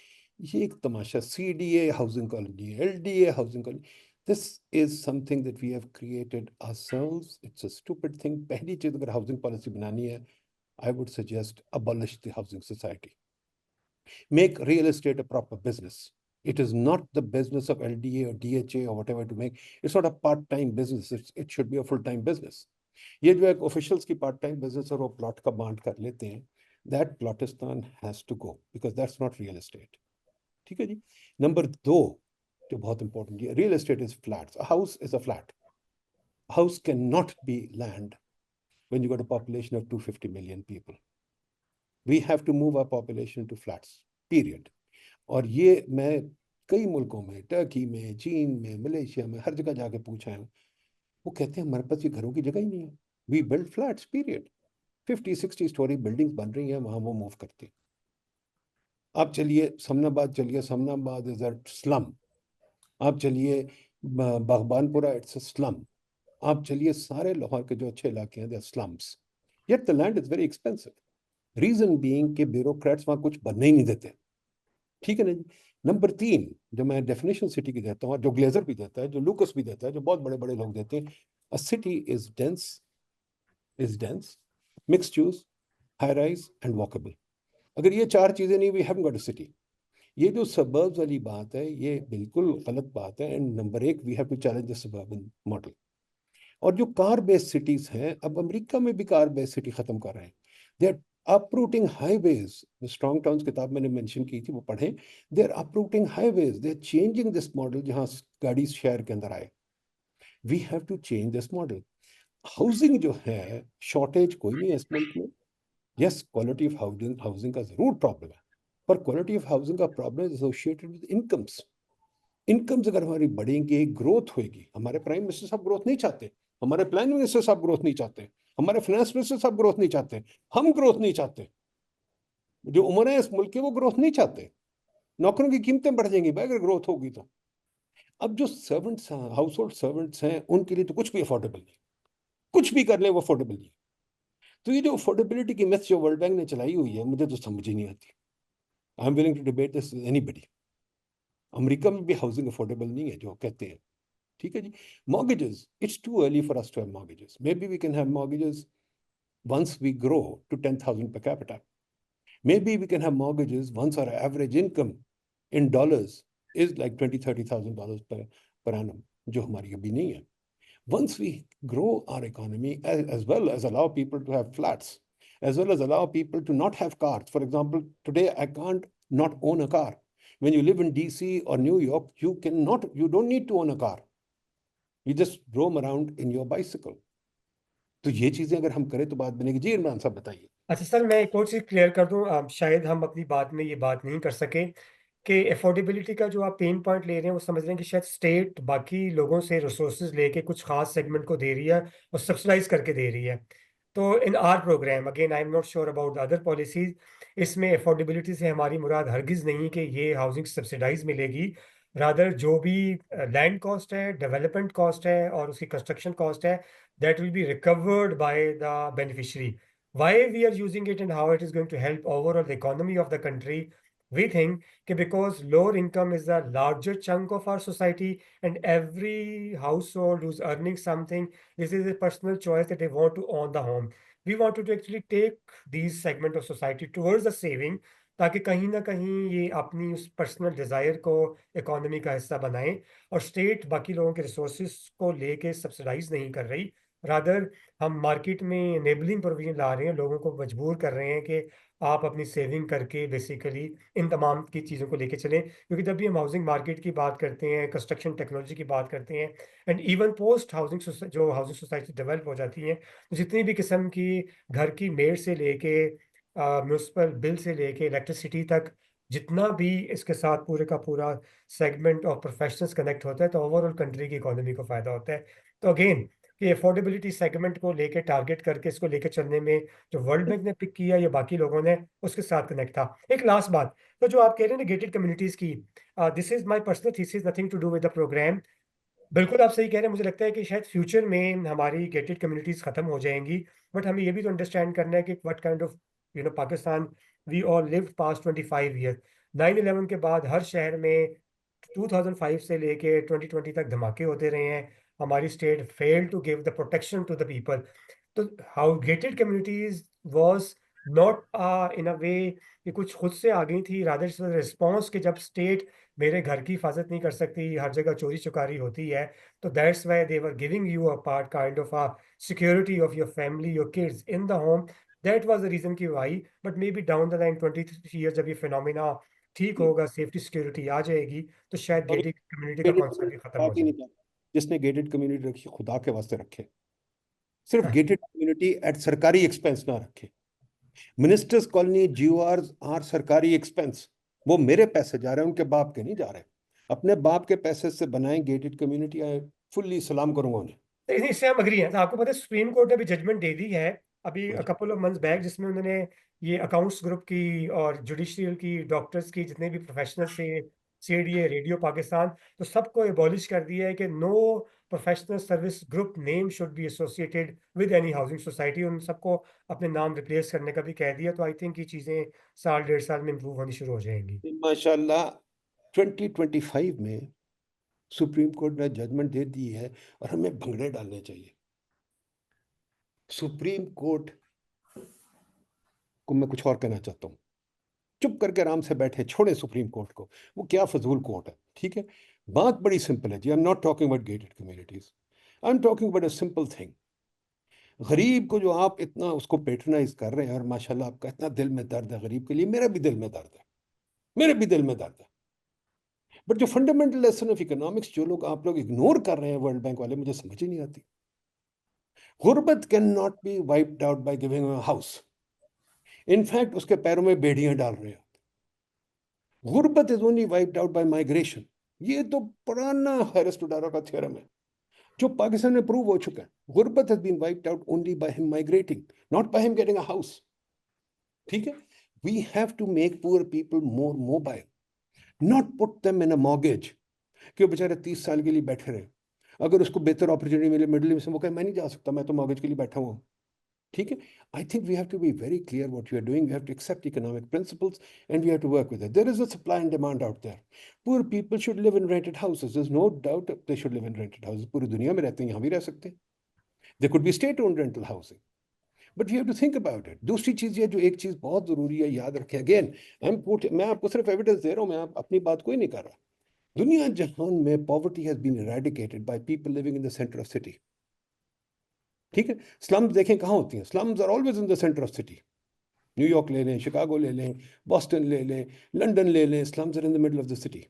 ये एक तमाशा, CDA हाउसिंग कॉलोनी है, LDA housing colony. This is something that we have created ourselves. It's a stupid thing. पहली चीज अगर हाउसिंग पॉलिसी बनानी है, I would suggest abolish the housing society. Make real estate a proper business. It is not the business of LDA or DHA or whatever to make. It's not a part-time business. It should be a full-time business. ये जो एक officials की part-time business और वो plot का बांट कर लेते हैं, that Plotistan has to go because that's not real estate. ठीक है जी. नंबर 2 जो बहुत important है, real estate is flats. A house is a flat. A house cannot be land when you got a population of 250 million people. We have to move our population to flats, period. और ये मैं कई मुल्कों में, Turkey में, चीन में, Malaysia में, हर जगह जाके पूछा है, वो कहते हैं हमारे पास ये घरों की जगह ही नहीं है. We build flats, period. 50-60 storey buildings बन रही हैं, वहां वो मूव करते हैं. आप चलिए समनाबाद, इज अ स्लम. आप चलिए बागबानपुरा, इट्स अ स्लम. आप चलिए सारे लाहौर के जो अच्छे इलाके हैं, they are slums. Yet the land is very expensive. Reason being के ब्यूरोक्रेट्स वहां कुछ बनने ही नहीं देते. ठीक है ना जी. नंबर 3 जो मैं डेफिनेशन सिटी की देता हूँ, जो ग्लेजर भी देता है, जो लूकस भी देता है, जो बहुत बड़े बड़े लोग देते हैं, a city is dense, mixed use, high rise and walkable. अगर ये 4 चीजें नहीं, we haven't got a city. ये जो सबर्ब्स वाली बात है, ये बिल्कुल गलत बात है. And number 1, we have to challenge the suburban model. और जो कार बेस्ड सिटीज हैं, अब अमेरिका में भी कार बेस्ड सिटी खत्म कर रहे हैं. They are uprooting highways. The Strong Towns किताब मैंने मेंशन की थी, वो पढ़ें. They are uprooting highways. They are changing this model जहाँ गाड़ी शहर के अंदर आए. We have to change this model. Housing जो है, शॉर्टेज कोई नहीं है इस मुल्क में. यस, क्वालिटी ऑफ हाउसिंग का जरूर प्रॉब्लम है, पर क्वालिटी ऑफ हाउसिंग का problem associated with incomes. Incomes अगर हमारी बढ़ेंगी, ग्रोथ होगी. हमारे प्राइम मिनिस्टर साहब ग्रोथ नहीं चाहते, हमारे प्राइम मिनिस्टर साहब ग्रोथ नहीं चाहते, हमारे फाइनेंस मिनिस्टर साहब ग्रोथ नहीं चाहते, हम ग्रोथ नहीं चाहते. जो उम्र है इस मुल्क के, वो ग्रोथ नहीं चाहते. नौकरों की कीमतें बढ़ जाएंगी भाई अगर ग्रोथ होगी तो. अब जो सर्वेंट्स हैं, हाउस होल्ड सर्वेंट्स हैं, उनके लिए तो कुछ भी अफोर्डेबल नहीं. कुछ भी कर ले वो अफोर्डेबल नहीं. तो ये जो अफोर्डेबिलिटी की मिथ जो वर्ल्ड बैंक ने चलाई हुई है, मुझे तो समझ ही नहीं आती. I am willing to debate this with anybody. America में भी हाउसिंग अफोर्डेबल नहीं है जो कहते हैं. ठीक है जी. Mortgages, it's too early for us to have mortgages. Maybe we can have mortgages once we grow to 10,000 per capita. Maybe we can have mortgages once our average income in dollars is like $20,000-$30,000 per annum, जो हमारी अभी नहीं है. Once we grow our economy, as well as allow people to have flats, as well as allow people to not have cars. For example, today I can't not own a car. When you live in DC or New York, you don't need to own a car. You just roam around in your bicycle. तो ये चीजें अगर हम करें तो बात बनेगी. जी इमरान साहब बताइए. अच्छा सर, मैं एक और चीज़ क्लियर कर दूं. शायद हम अपनी बात में ये बात नहीं कर सके कि अफोर्डेबिलिटी का जो आप पेन पॉइंट ले रहे हैं, वो समझ रहे हैं कि शायद स्टेट बाकी लोगों से रिसोर्सेज लेके कुछ खास सेगमेंट को दे रही है और सब्सिडाइज करके दे रही है. तो in our program, again I am not sure about the other policies, इसमें अफोर्डेबिलिटी से हमारी मुराद हरगिज़ नहीं कि ये हाउसिंग सब्सिडाइज मिलेगी. रादर जो भी लैंड कॉस्ट है, डेवलपमेंट कॉस्ट है और उसकी कंस्ट्रक्शन कॉस्ट है, that will be recovered by the beneficiary. Why we are using it and how it is going to help overall the economy of the country, we think because lower income is a larger chunk of our society, and every household who's earning something, this is a personal choice that they want to own the home. We wanted to actually take these segment of society towards the saving, ताकि कहीं ना कहीं ये अपनी उस personal desire को economy का हिस्सा बनाएं, और स्टेट बाकी लोगों के रिसोर्सेज को लेके सब्सिडाइज नहीं कर रही. रादर हम मार्केट में एनेबलिंग प्रोविजन ला रहे हैं, लोगों को मजबूर कर रहे हैं कि आप अपनी सेविंग करके बेसिकली इन तमाम की चीज़ों को लेके चलें. क्योंकि जब भी हम हाउसिंग मार्केट की बात करते हैं, कंस्ट्रक्शन टेक्नोलॉजी की बात करते हैं, एंड इवन पोस्ट हाउसिंग जो हाउसिंग सोसाइटी डेवलप हो जाती हैं, तो जितनी भी किस्म की घर की मेड से लेके म्यूनसिपल बिल से लेके इलेक्ट्रिसिटी तक, जितना भी इसके साथ पूरे का पूरा सेगमेंट ऑफ प्रोफेशनल्स कनेक्ट होता है, तो ओवरऑल कंट्री की इकोनॉमी को फ़ायदा होता है. तो अगेन कि अफोर्डेबिलिटी सेगमेंट को लेके टारगेट करके इसको लेके चलने में जो वर्ल्ड बैंक ने पिक किया या बाकी लोगों ने उसके साथ कनेक्ट था। एक लास्ट बात, तो जो आप कह रहे हैं ना गेटेड कम्युनिटीज की, this is my personal thesis, nothing to do with the program. बिल्कुल आप सही कह रहे हैं, मुझे लगता है कि शायद फ्यूचर में हमारी गेटेड कम्युनिटीज खत्म हो जाएंगी, बट हमें ये भी तो अंडरस्टैंड करना है कि what kind of Pakistan we all lived past 25 year. 9/11 के बाद हर शहर में 2005 से लेके 2020 तक धमाके होते रहे हैं। हमारी state failed to give the protection to the people. तो how gated communities was not in a way कि कुछ खुद से आ गई थी, रादर रिस्पॉन्स कि जब स्टेट मेरे घर की हिफाजत नहीं कर सकती, हर जगह चोरी चुकारी होती है, तो that's why they were giving you a part kind of a security of your family, your kids in the home. That was the reason कि why, but maybe down the line 23 year जब ये phenomena ठीक होगा, safety security आ जाएगी, तो शायद और gated community का गेटेड कॉन्सेप्ट भी कम्युनिटी खत्म हो बात ही जाए। नहीं करता। जिसने गेटेड कम्युनिटी रखी खुदा के वास्ते रखे, सिर्फ हाँ, गेटेड कम्युनिटी एट सरकारी एक्सपेंस ना रखे। मिनिस्टर्स कॉलोनी जीओआर आर सरकारी एक्सपेंस, वो मेरे पैसे जा रहे हैं, उनके बाप के नहीं जा रहे। अपने बाप के पैसे से बनाएं गेटेड कम्युनिटी, फुल्ली सलाम करूंगा उन्हें। तो इससे हम अग्री हैं। तो आपको पता है सुप्रीम कोर्ट ने भी जजमेंट दे दी है अभी जी। कपल ऑफ मंथ्स बैक, जिसमें उन्होंने ये अकाउंट्स ग्रुप की और जुडिशियल की, डॉक्टर्स की, जितने भी प्रोफेशनल थे, सीडीए, रेडियो पाकिस्तान, तो सबको एबॉलिश कर दिया है कि no professional service group name should be associated with any housing society. उन सबको अपने नाम रिप्लेस करने का भी कह दिया। तो आई थिंक ये चीज़ें साल 1.5 साल में इम्प्रूव होनी शुरू हो जाएंगी। माशाल्लाह 2025 में सुप्रीम कोर्ट ने जजमेंट दे दी है और हमें भंगड़े डालने चाहिए। सुप्रीम कोर्ट को मैं कुछ और कहना चाहता हूँ, चुप करके आराम से बैठे, छोड़े सुप्रीम कोर्ट को, वो क्या फजूल कोर्ट है। ठीक है, बात बड़ी सिंपल है जी। I am not talking about gated communities, I am talking about a simple thing. गरीब को जो आप इतना उसको पेट्रनाइज कर रहे हैं, और माशाल्लाह आपका इतना दिल में दर्द है गरीब के लिए, मेरा भी दिल में दर्द है, मेरे भी दिल में दर्द है। बट जो फंडामेंटल लेसन ऑफ इकोनॉमिक्स जो लोग आप लोग इग्नोर कर रहे हैं, वर्ल्ड बैंक वाले, मुझे समझ ही नहीं आती। गुर्बत can not be wiped out by giving a house. In fact उसके पैरों में बेड़ियां डाल रहे हैं। गुर्बत is only wiped out by migration. ये तो पुराना हेरिस्टोडारो का थ्योरम है जो पाकिस्तान में प्रूव हो चुका है। गुर्बत has been wiped out only by him migrating, not by him getting a house. ठीक है, we have to make poor people more mobile, not put them in a mortgage कि वो बेचारे 30 साल के लिए बैठे रहे। अगर उसको बेहतर अपॉर्चुनिटी मिले मिडिल ईस्ट में, वो कहे मैं नहीं जा सकता, मैं तो मॉर्गेज के लिए बैठा हुआ हूँ। ठीक है, I think we have to be very clear what you are doing. We have to accept economic principles and we have to work with it. There is a supply and demand out there. Poor people should live in rented houses, there is no doubt they should live in rented houses. पूरी दुनिया में रहते हैं, यहाँ भी रह सकते हैं। They could be state owned rental housing, but you have to think about it. दूसरी चीज ये जो एक चीज बहुत जरूरी है, याद रखें, अगेन मैं आपको सिर्फ एविडेंस दे रहा हूँ, मैं अपनी बात कोई नहीं कर रहा। दुनिया जहान में poverty has been eradicated by people living in the centre of city. ठीक है, स्लम्स देखें कहाँ होती हैं, slums are always in the centre of city. New York ले लें, शिकागो ले लें, बॉस्टन ले लें, लंदन ले लें, slums are in the middle of the city.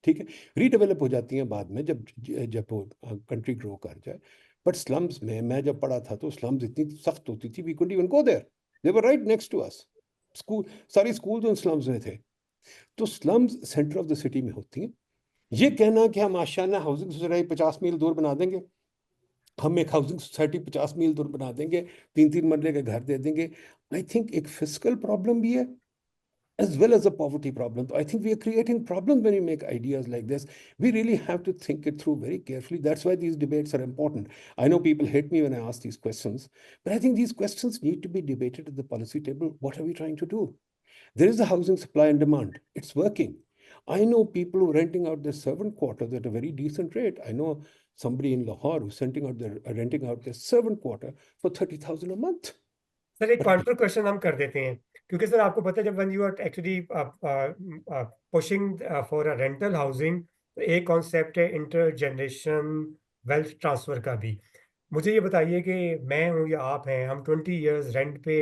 ठीक है, रीडेवलप हो जाती हैं बाद में जब जब वो कंट्री ग्रो कर जाए। बट स्लम्स में मैं जब पढ़ा था तो स्लम्स इतनी सख्त होती थी, we couldn't even go there, they were right next to us. School, सारी स्कूल उन स्लम्स में थे। तो slums centre of the city में होती हैं। ये कहना कि हम आशियाना हाउसिंग सोसाइटी 50 मील दूर बना देंगे, हम एक हाउसिंग सोसाइटी 50 मील दूर बना देंगे, 3-3 मरले के घर दे देंगे, आई थिंक एक फिजिकल प्रॉब्लम भी है as well as a poverty problem. So I think we are creating problems when we make ideas like this. We really have to think it through very carefully. That's why these debates are important. I know people hate me when I ask these questions, but I think these questions need to be debated at the policy table. What are we trying to do? There is a housing supply and demand. It's working. I know people who are renting out their servant quarters at a very decent rate. I know somebody in Lahore who's renting out their servant quarter for 30,000 a month. Sir एक But counter question हम कर देते हैं, क्योंकि sir आपको पता है जब when you are actually pushing for a rental housing, तो एक कॉन्सेप्ट है इंटर जनरेशन वेल्थ ट्रांसफर का भी। मुझे ये बताइए कि मैं हूँ या आप हैं, हम 20 इयर्स रेंट पे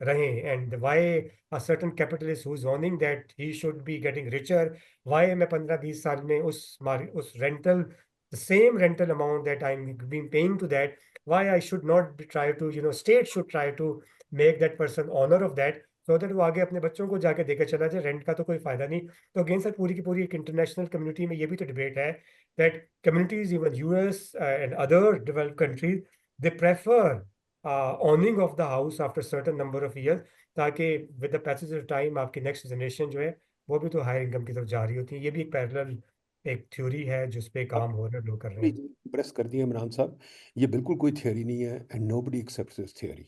रहें, and why a certain capitalist who is earning that he should be getting richer, why मैं 15-20 साल में उस rental, the same rental amount that I am being paying to that, why I should not try to, state should try to make that person honor of that so that वो आगे अपने बच्चों को जाके देकर चला जाए, रेंट का तो कोई फायदा नहीं। तो अगेन सर पूरी की पूरी एक इंटरनेशनल कम्युनिटी में ये भी तो डिबेट है that communities even US and other developed countries they prefer owning of the house after certain number of years, ताकि with the passage of time आपकी नेक्स्ट जनरेशन जो है वो भी तो हायर इनकम की तरफ जा रही होती है। ये भी एक पैरेलल एक थ्योरी है जिस पे काम हो रहा है, लोग कर रहे हैं। प्रेस कर दिया इमरान साहब, ये बिल्कुल कोई थियोरी नहीं है and nobody accepts this theory,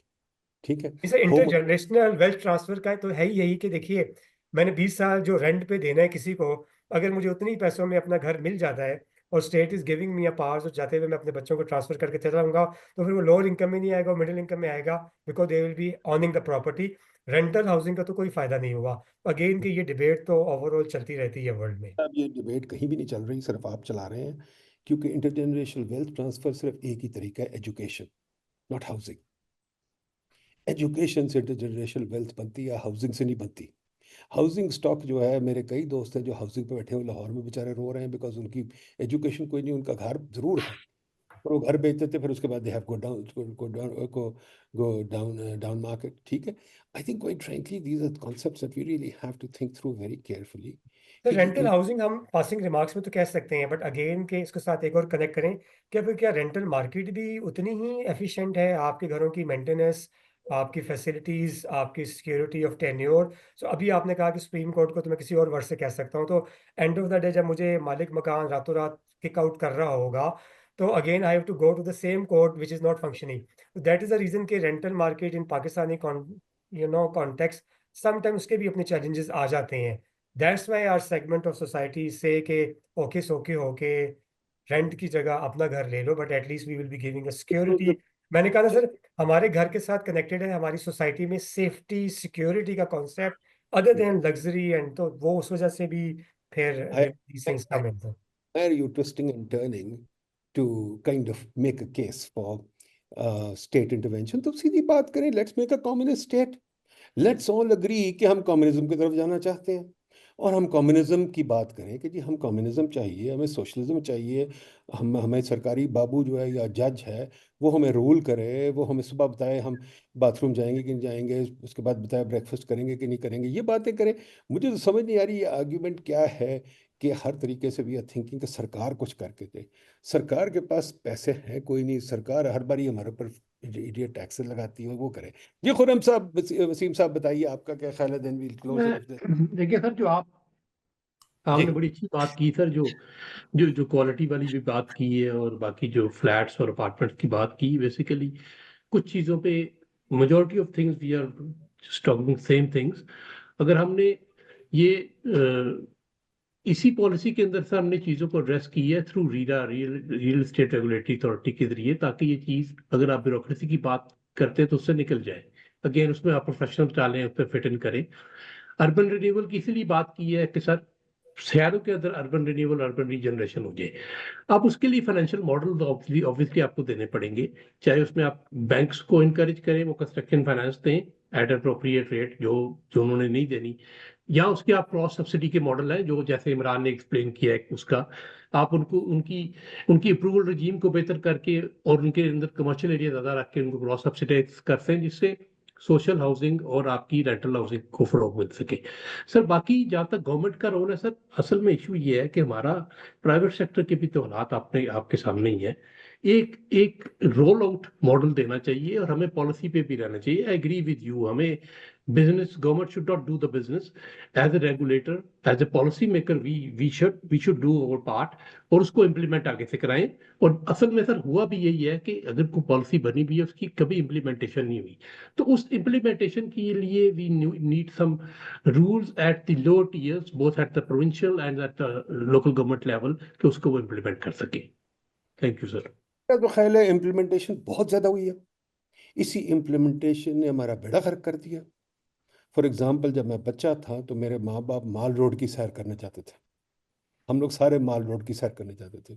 ठीक है। इसे होम इंटरजेनरेशनल वेल्थ ट्रांसफर का तो है ही यही कि देखिए मैंने 20 साल जो रेंट पे देना है किसी को, अगर मुझे उतनी ही पैसों में अपना घर मिल जाता है और state is giving me a power, तो जाते हुए मैं अपने बच्चों को ट्रांसफर करके चला जाऊंगा, तो फिर वो लोअर इनकम में नहीं आएगा, मिडिल इनकम में आएगा, because they will be ऑनिंग the property. Rental housing का तो कोई फायदा नहीं हुआ। अगेन कि ये डिबेट तो ओवरऑल चलती रहती है वर्ल्ड में। अब ये डिबेट कहीं भी नहीं चल रही, सिर्फ आप चला रहे हैं, क्योंकि इंटरजेनरेशनल वेल्थ ट्रांसफर सिर्फ एक ही तरीका है, एजुकेशन, नॉट हाउसिंग। एजुकेशन से इंटरजेनरेशनल वेल्थ बनती है, हाउसिंग से नहीं बनती। हाउसिंग स्टॉक जो है, मेरे कई दोस्त हैं जो हाउसिंग पे बैठे हुए लाहौर में बेचारे रो रहे हैं, बिकॉज उनकी एजुकेशन कोई नहीं, उनका घर जरूर है और वो घर बेच देते, फिर उसके बाद they have go down down market, ठीक है। I think quite frankly these are concepts that we really have to think through very carefully तो कि जी रेंटल हाउसिंग हम पासिंग रिमार्क्स में तो कह सकते हैं, बट अगेन के इसके साथ एक और कनेक्ट करें, क्या फिर क्या रेंटल मार्केट भी उतनी ही एफिशिएंट है आपके घरों की मेंटेनेंस, आपकी फैसिलिटीज, आपकी सिक्योरिटी ऑफ टेन्योर। सो अभी आपने कहा कि सुप्रीम कोर्ट को तो मैं किसी और वर्ड से कह सकता हूँ, तो एंड ऑफ द डे जब मुझे मालिक मकान रातों रात किक आउट कर रहा होगा, तो again I have to go to the same court which is not functioning. That is the reason कि rental market in Pakistani context sometimes उसके भी अपने चैलेंजेस आ जाते हैं। That's why our segment of society से के ओके सोके होके रेंट की जगह अपना घर ले लो, but at least we will be giving a security. मैंने कहा ना सर, हमारे घर के साथ कनेक्टेड है हमारी सोसाइटी में सेफ्टी सिक्योरिटी का concept other than luxury, and तो वो उस वजह से भी फिर these things come in. why are you twisting and turning to kind of make a case for state intervention? तो सीधी बात करें, let's make a communist state. Let's all agree कि हम कम्युनिज्म की तरफ जाना चाहते हैं, और हम कम्युनिज्म की बात करें कि जी हम कम्युनिज्म चाहिए, हमें सोशलिज्म चाहिए, हमें सरकारी बाबू जो है या जज है वो हमें रूल करे, वो हमें सुबह बताए हम बाथरूम जाएंगे कि नहीं जाएंगे, उसके बाद बताए ब्रेकफास्ट करेंगे कि नहीं करेंगे, ये बातें करें। मुझे तो समझ नहीं आ रही ये आर्ग्यूमेंट क्या है कि हर तरीके से वी आर थिंकिंग कि सरकार कुछ करके दे। सरकार के पास पैसे हैं कोई नहीं, सरकार हर बार हमारे ऊपर इडियट टैक्सेस लगाती है, वो करे। जी खुरम साहब, वसीम साहब बताइए आपका क्या ख्याल है, then we'll close it off this. देखिए सर, जो जी आपने बड़ी अच्छी बात की सर, जो जो जो क्वालिटी वाली भी बात की है, और बाकी जो फ्लैट्स और अपार्टमेंट्स की बात की, बेसिकली कुछ चीज़ों पे majority of things we are talking same things. अगर हमने ये इसी पॉलिसी के अंदर से हमने चीज़ों को एड्रेस की है through RERA, real estate regulatory authority के जरिए, ताकि ये चीज़ अगर आप ब्यूरोक्रेसी की बात करते हैं तो उससे निकल जाए। अगेन उसमें आप प्रोफेशनल डालें, उस पर फिट इन करें। अर्बन रिन्यूअल की इसलिए बात की है कि सर शहरों के अंदर अर्बन रिन्यूअल, अर्बन रीजनरेशन हो जाए। आप उसके लिए फाइनेंशियल मॉडल ऑब्वियसली आपको देने पड़ेंगे, चाहे उसमें आप बैंक्स को इनकरेज करें, वो कंस्ट्रक्शन फाइनेंस दें एट अप्रोप्रिएट रेट, जो जो उन्होंने नहीं देनी, या उसके आप क्रॉस सब्सिडी के मॉडल हैं, जो जैसे इमरान ने एक्सप्लेन किया है उसका आप उनको उनकी उनकी अप्रूवल रजीम को बेहतर करके और उनके अंदर कमर्शियल एरिया ज्यादा रख के उनको क्रॉस सब्सिडाइज करते हैं, जिससे सोशल हाउसिंग और आपकी रेंटल हाउसिंग को फरोग मिल सके। सर बाकी जहाँ तक गवर्नमेंट का रोल है सर, असल में इशू ये है कि हमारा प्राइवेट सेक्टर के भी तो हालात आपने आपके सामने ही है। एक एक रोल आउट मॉडल देना चाहिए और हमें पॉलिसी पे भी रहना चाहिए। आई एग्री विद यू, हमें business, government should not do the business, as a regulator, as a policy maker we should do our part, और उसको इम्प्लीमेंट आगे से कराएं। और असल में सर हुआ भी यही है कि अगर कोई पॉलिसी बनी भी है उसकी कभी इम्प्लीमेंटेशन नहीं हुई, तो उस इम्प्लीमेंटेशन के लिए we need some rules at the lower tiers, both at the provincial and at the local government level, कि उसको वो इम्प्लीमेंट कर सके। Thank you sir. मेरा तो ख्याल है इम्प्लीमेंटेशन बहुत ज़्यादा हुई है, इसी इम्प्लीमेंटेशन ने हमारा बेड़ा गर्क कर दिया। फॉर एग्जाम्पल, जब मैं बच्चा था तो मेरे माँ बाप माल रोड की सैर करना चाहते थे, हम लोग सारे माल रोड की सैर करने जाते थे।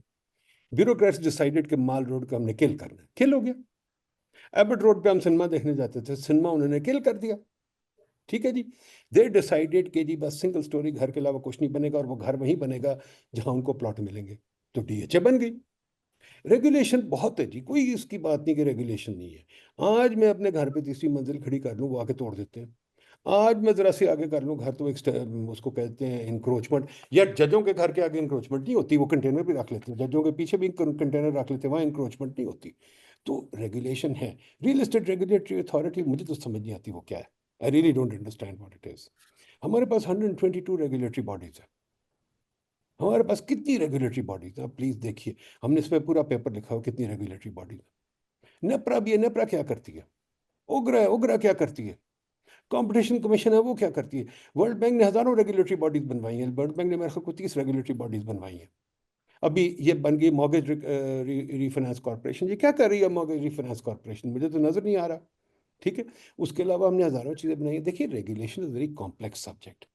ब्यूरोक्रेट्स डिसाइडेड कि माल रोड को हमने किल करना है, किल हो गया। एबट रोड पे हम सिनेमा देखने जाते थे, सिनेमा उन्होंने किल कर दिया, ठीक है जी। दे डिसाइडेड कि जी बस सिंगल स्टोरी घर के अलावा कुछ नहीं बनेगा, और वो घर वहीं बनेगा जहां उनको प्लॉट मिलेंगे, तो डीएचए बन गई। रेगुलेशन बहुत है जी, कोई इसकी बात नहीं कि रेगुलेशन नहीं है। आज मैं अपने घर पे तीसरी मंजिल खड़ी कर लूँ, वो आके तोड़ देते हैं। आज मैं जरा से आगे कर लूँ घर तो उसको कहते हैं इंक्रोचमेंट। यार जजों के घर के आगे इंक्रोचमेंट नहीं होती, वो कंटेनर भी रख लेते हैं, जजों के पीछे भी कंटेनर रख लेते हैं, वहाँ इंक्रोचमेंट नहीं होती। तो रेगुलेशन है, रियल एस्टेट रेगुलेटरी अथॉरिटी, मुझे तो समझ नहीं आती वो क्या है। I really don't understand what it is. हमारे पास 122 रेगुलेटरी बॉडीज है, हमारे पास कितनी रेगुलेटरी बॉडीज है, प्लीज देखिए, हमने इस पर पूरा पेपर लिखा हो कितनी रेगुलेटरी बॉडीज है। नेप्रा भी है, नेप्रा क्या करती है? उग्रा है, उग्रा क्या करती है? कंपटीशन कमीशन है, वो क्या करती है? वर्ल्ड बैंक ने हजारों रेगुलेटरी बॉडीज बनवाई हैं, वर्ल्ड बैंक ने मेरे ख्याल को 30 रेगुलेटरी बॉडीज बनवाई हैं। अभी ये बन गई मॉर्गेज रीफाइनेंस कॉर्पोरेशन। ये क्या कर रही है मॉर्गेज रीफाइनेंस कॉर्पोरेशन? मुझे तो नजर नहीं आ रहा। ठीक है, उसके अलावा हमने हजारों चीजें बनाई हैं। देखिए, regulation is very complex subject.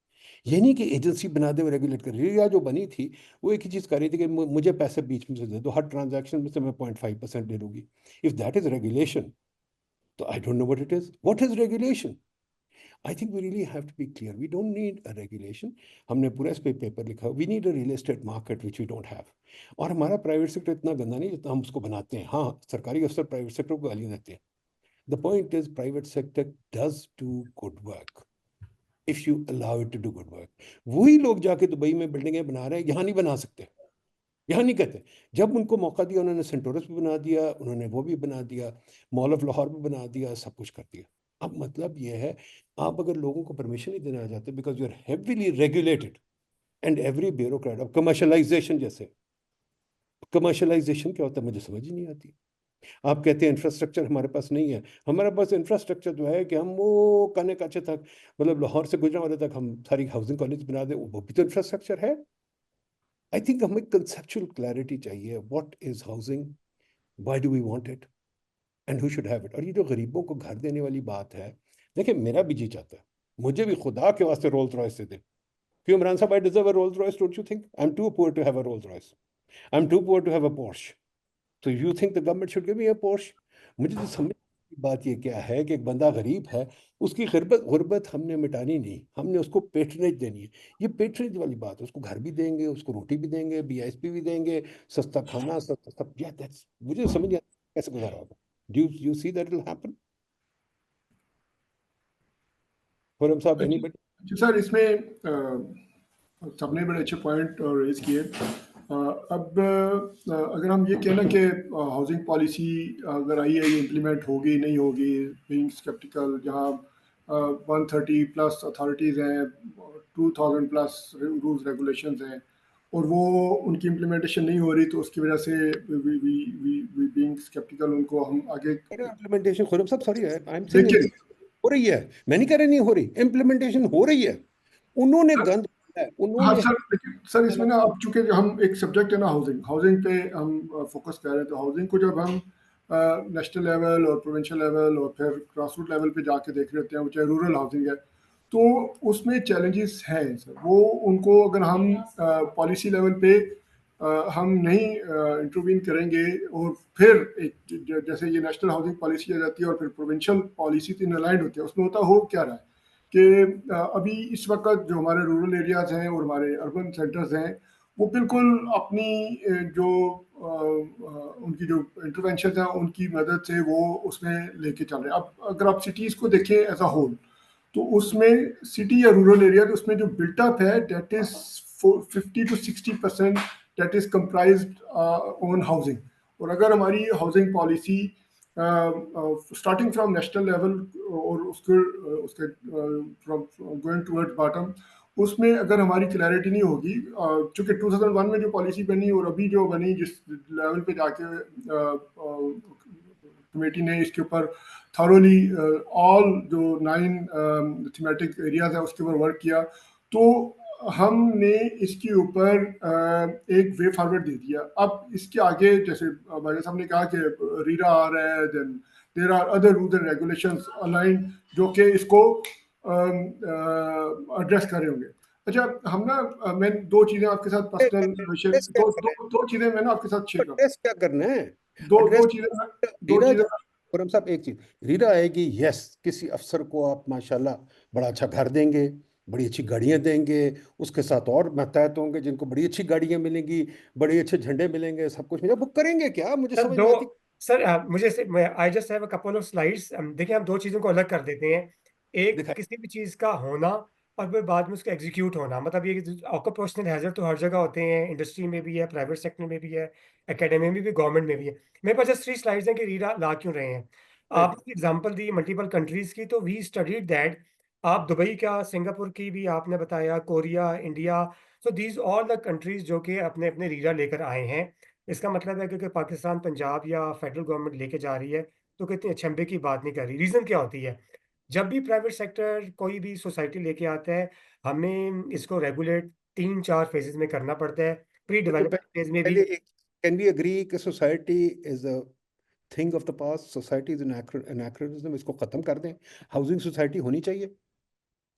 ये नहीं कि एजेंसी बना दे रेगुलेट कर रही है। या जो बनी थी वो एक ही चीज कर रही थी कि मुझे पैसे बीच में से दे दो, हर ट्रांजैक्शन में से मैं 0.5% ले लूंगी। इफ दैट इज रेगुलेशन, तो आई don't know what is regulation. I think we really have to be clear. We don't need a regulation. हमने पूरा इस पे पेपर लिखा। We need a real estate market which we don't have. और हमारा private sector इतना गंदा नहीं जितना हम उसको बनाते हैं। हाँ, सरकारी अफसर प्राइवेट सेक्टर को गालियाँ देते हैं। The point is private sector does do good work if you allow it to do good work. वही लोग जाके दुबई में बिल्डिंगें बना रहे हैं, यहाँ नहीं बना सकते, यहाँ नहीं कहते। जब उनको मौका दिया उन्होंने सेंटोरस भी बना दिया, उन्होंने वो भी बना दिया, मॉल ऑफ लाहौर भी बना दिया, सब कुछ कर दिया। अब मतलब ये है, आप अगर लोगों को परमिशन नहीं देना चाहते because you are heavily regulated and every bureaucrat. अब कमर्शलाइजेशन, जैसे कमर्शलाइजेशन क्या होता है मुझे समझ ही नहीं आती। आप कहते हैं इंफ्रास्ट्रक्चर हमारे पास नहीं है। हमारे पास इंफ्रास्ट्रक्चर जो है कि हम वो काने काचे तक, मतलब लाहौर से गुजरांवाला तक हम सारी हाउसिंग कॉलेज बना दें, वो भी तो इंफ्रास्ट्रक्चर है। आई थिंक हमें कंसेप्चुअल क्लैरिटी चाहिए, what is housing, why do we want it and who should have it. और ये जो गरीबों को घर देने वाली बात है, देखिए मेरा भी जी चाहता है, मुझे भी खुदा के वास्ते रोल्स रॉयस दे दे। क्यों Imran sahab, I deserve a Rolls Royce, don't you think? I am too poor to have a Rolls Royce, I am too poor to have a Porsche, तो you think the government should give me a Porsche? मुझे तो समझ की बात ये क्या है कि एक बंदा गरीब है, उसकी गुर्बत गुर्बत हमने मिटानी नहीं, हमने उसको पेट्रनेज देनी है। ये पेट्रनेज वाली बात है, उसको घर भी देंगे, उसको रोटी भी देंगे, बीआईएसपी भी देंगे, सस्ता खाना, सस्ता सब। या दैट्स, मुझे समझ नहीं आता कैसे गुजारा होगा। Do you see that will happen? Khurram साहब, एनीबडी? सर इसमें सबने बड़े अच्छे पॉइंट रेज किए। अब अगर हम ये कहना कि हाउसिंग पॉलिसी अगर आई है, ये इम्प्लीमेंट होगी नहीं होगी, बीइंग स्केप्टिकल, जहाँ 130 प्लस अथॉरिटीज़ हैं, 2000 प्लस रूल्स रेगुलेशंस हैं, और वो उनकी इम्प्लीमेंटेशन नहीं हो रही, तो उसकी वजह से बीइंग स्केप्टिकल उनको हम आगे इम्प्लीमेंटेशन, खुरम साहब सॉरी, आई एम सेइंग देखिए। हो रही है। मैं नहीं कह रहा नहीं हो रही, इम्प्लीमेंटेशन हो रही है। उन्होंने गंद है, हाँ उन्होंने। सर, लेकिन सर इसमें ना, अब चूंकि हम एक सब्जेक्ट है ना हाउसिंग, हाउसिंग पे हम फोकस कर रहे हैं, तो हाउसिंग को जब हम नेशनल लेवल और प्रोविंशियल लेवल और फिर ग्रास रूट लेवल पे जाके देख रहे होते हैं, चाहे रूरल हाउसिंग है, तो उसमें चैलेंजेस हैं सर। वो उनको अगर हम पॉलिसी लेवल पे हम नहीं इंटरवीन करेंगे, और फिर एक जैसे ये नेशनल हाउसिंग पॉलिसी आ जाती है और फिर प्रोविंशियल पॉलिसी तीन अलाइंड होती है, उसमें होता हो क्या रहा है कि अभी इस वक्त जो हमारे रूरल एरियाज हैं और हमारे अर्बन सेंटर्स हैं, वो बिल्कुल अपनी जो उनकी जो इंटरवेंशन है उनकी मदद से वो उसमें लेके चल रहे हैं। अब अगर आप सिटीज़ को देखें एज अ होल, तो उसमें सिटी या रूरल एरिया, तो उसमें जो बिल्टअप है that is 50 to 60% that is comprised on housing. और अगर हमारी housing policy starting from national level और उसके उसके फ्रॉम गोइंग टुवर्ड्स बॉटम, उसमें अगर हमारी क्लैरिटी नहीं होगी, चूंकि 2001 में जो पॉलिसी बनी और अभी जो बनी, जिस लेवल पे जाके कमेटी ने इसके ऊपर थॉरोली ऑल जो 9 थीमेटिक एरियाज है उसके ऊपर वर्क किया, तो हमने इसके ऊपर एक वे फॉरवर्ड दे दिया। अब इसके आगे जैसे भाई साहब ने कहा कि रीरा आ रहा है, then there are other rules and regulations align जो कि इसको एड्रेस कर रहे होंगे। अच्छा, हम ना मैं दो चीजें आपके साथ पर्सनल दो चीजें मैं ना आपके साथ शेयर करूँ। एड्रेस क्या करना है? दो चीजें खुरम साहब, एक चीज, रीरा आएगी, यस, किसी अफसर को आप माशाल्लाह बड़ा अच्छा घर देंगे, बड़ी अच्छी गाड़ियां देंगे, उसके साथ और मतहत होंगे जिनको बड़ी अच्छी गाड़ियां मिलेंगी, बड़े अच्छे झंडे मिलेंगे, सब कुछ मिलेगा। वो करेंगे क्या? मुझे समझ नहीं आती। सर मुझे I just have a couple of slides. देखिए हम दो चीजों को अलग कर देते हैं। एक दिखाई किसी भी चीज का होना और फिर बाद में उसका एग्जीक्यूट होना, मतलब ये ऑक्यूपेशनल हैजर्ड तो हर जगह होते हैं, इंडस्ट्री में भी है, प्राइवेट सेक्टर में भी है, एकेडमी में भी, गवर्नमेंट में भी है। मेरे पास जस्ट 3 स्लाइड्स हैं कि रीरा ला क्यों रहे हैं। आपने एग्जांपल दी मल्टीपल कंट्रीज की, तो वी स्टडीड दैट। आप दुबई का, सिंगापुर की भी आपने बताया, Korea, India, so these all the countries जो कि अपने अपने रीरा लेकर आए हैं। इसका मतलब है कि पाकिस्तान, पंजाब या फेडरल गवर्नमेंट लेके जा रही है तो कितने अचंभे की बात नहीं कर रही। रीजन क्या होती है? जब भी प्राइवेट सेक्टर कोई भी सोसाइटी लेके आता है, हमें इसको रेगुलेट 3-4 फेजेस में करना पड़ता है। प्री तो डेवलपमेंट फेज में भी। पहले एक कैन वी एग्री कि society is a thing of the past, society is anachronism, इसको खत्म कर दें, हाउसिंग सोसाइटी होनी चाहिए।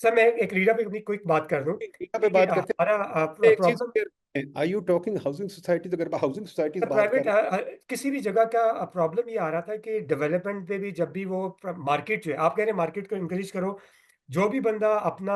सर मैं एक रीडर पे अपनी क्विक बात कर दूं। यहाँ पे देखिए बात करते हमारा हैं, एक प्रॉब्लम चीज, are you talking housing societies? अगर हाउसिंग सोसाइटीज बात प्राइवेट कर किसी भी जगह का प्रॉब्लम ये आ रहा था कि डेवलपमेंट पे भी जब भी वो मार्केट जो है, आप कह रहे हैं मार्केट को इंकरेज करो, जो भी बंदा अपना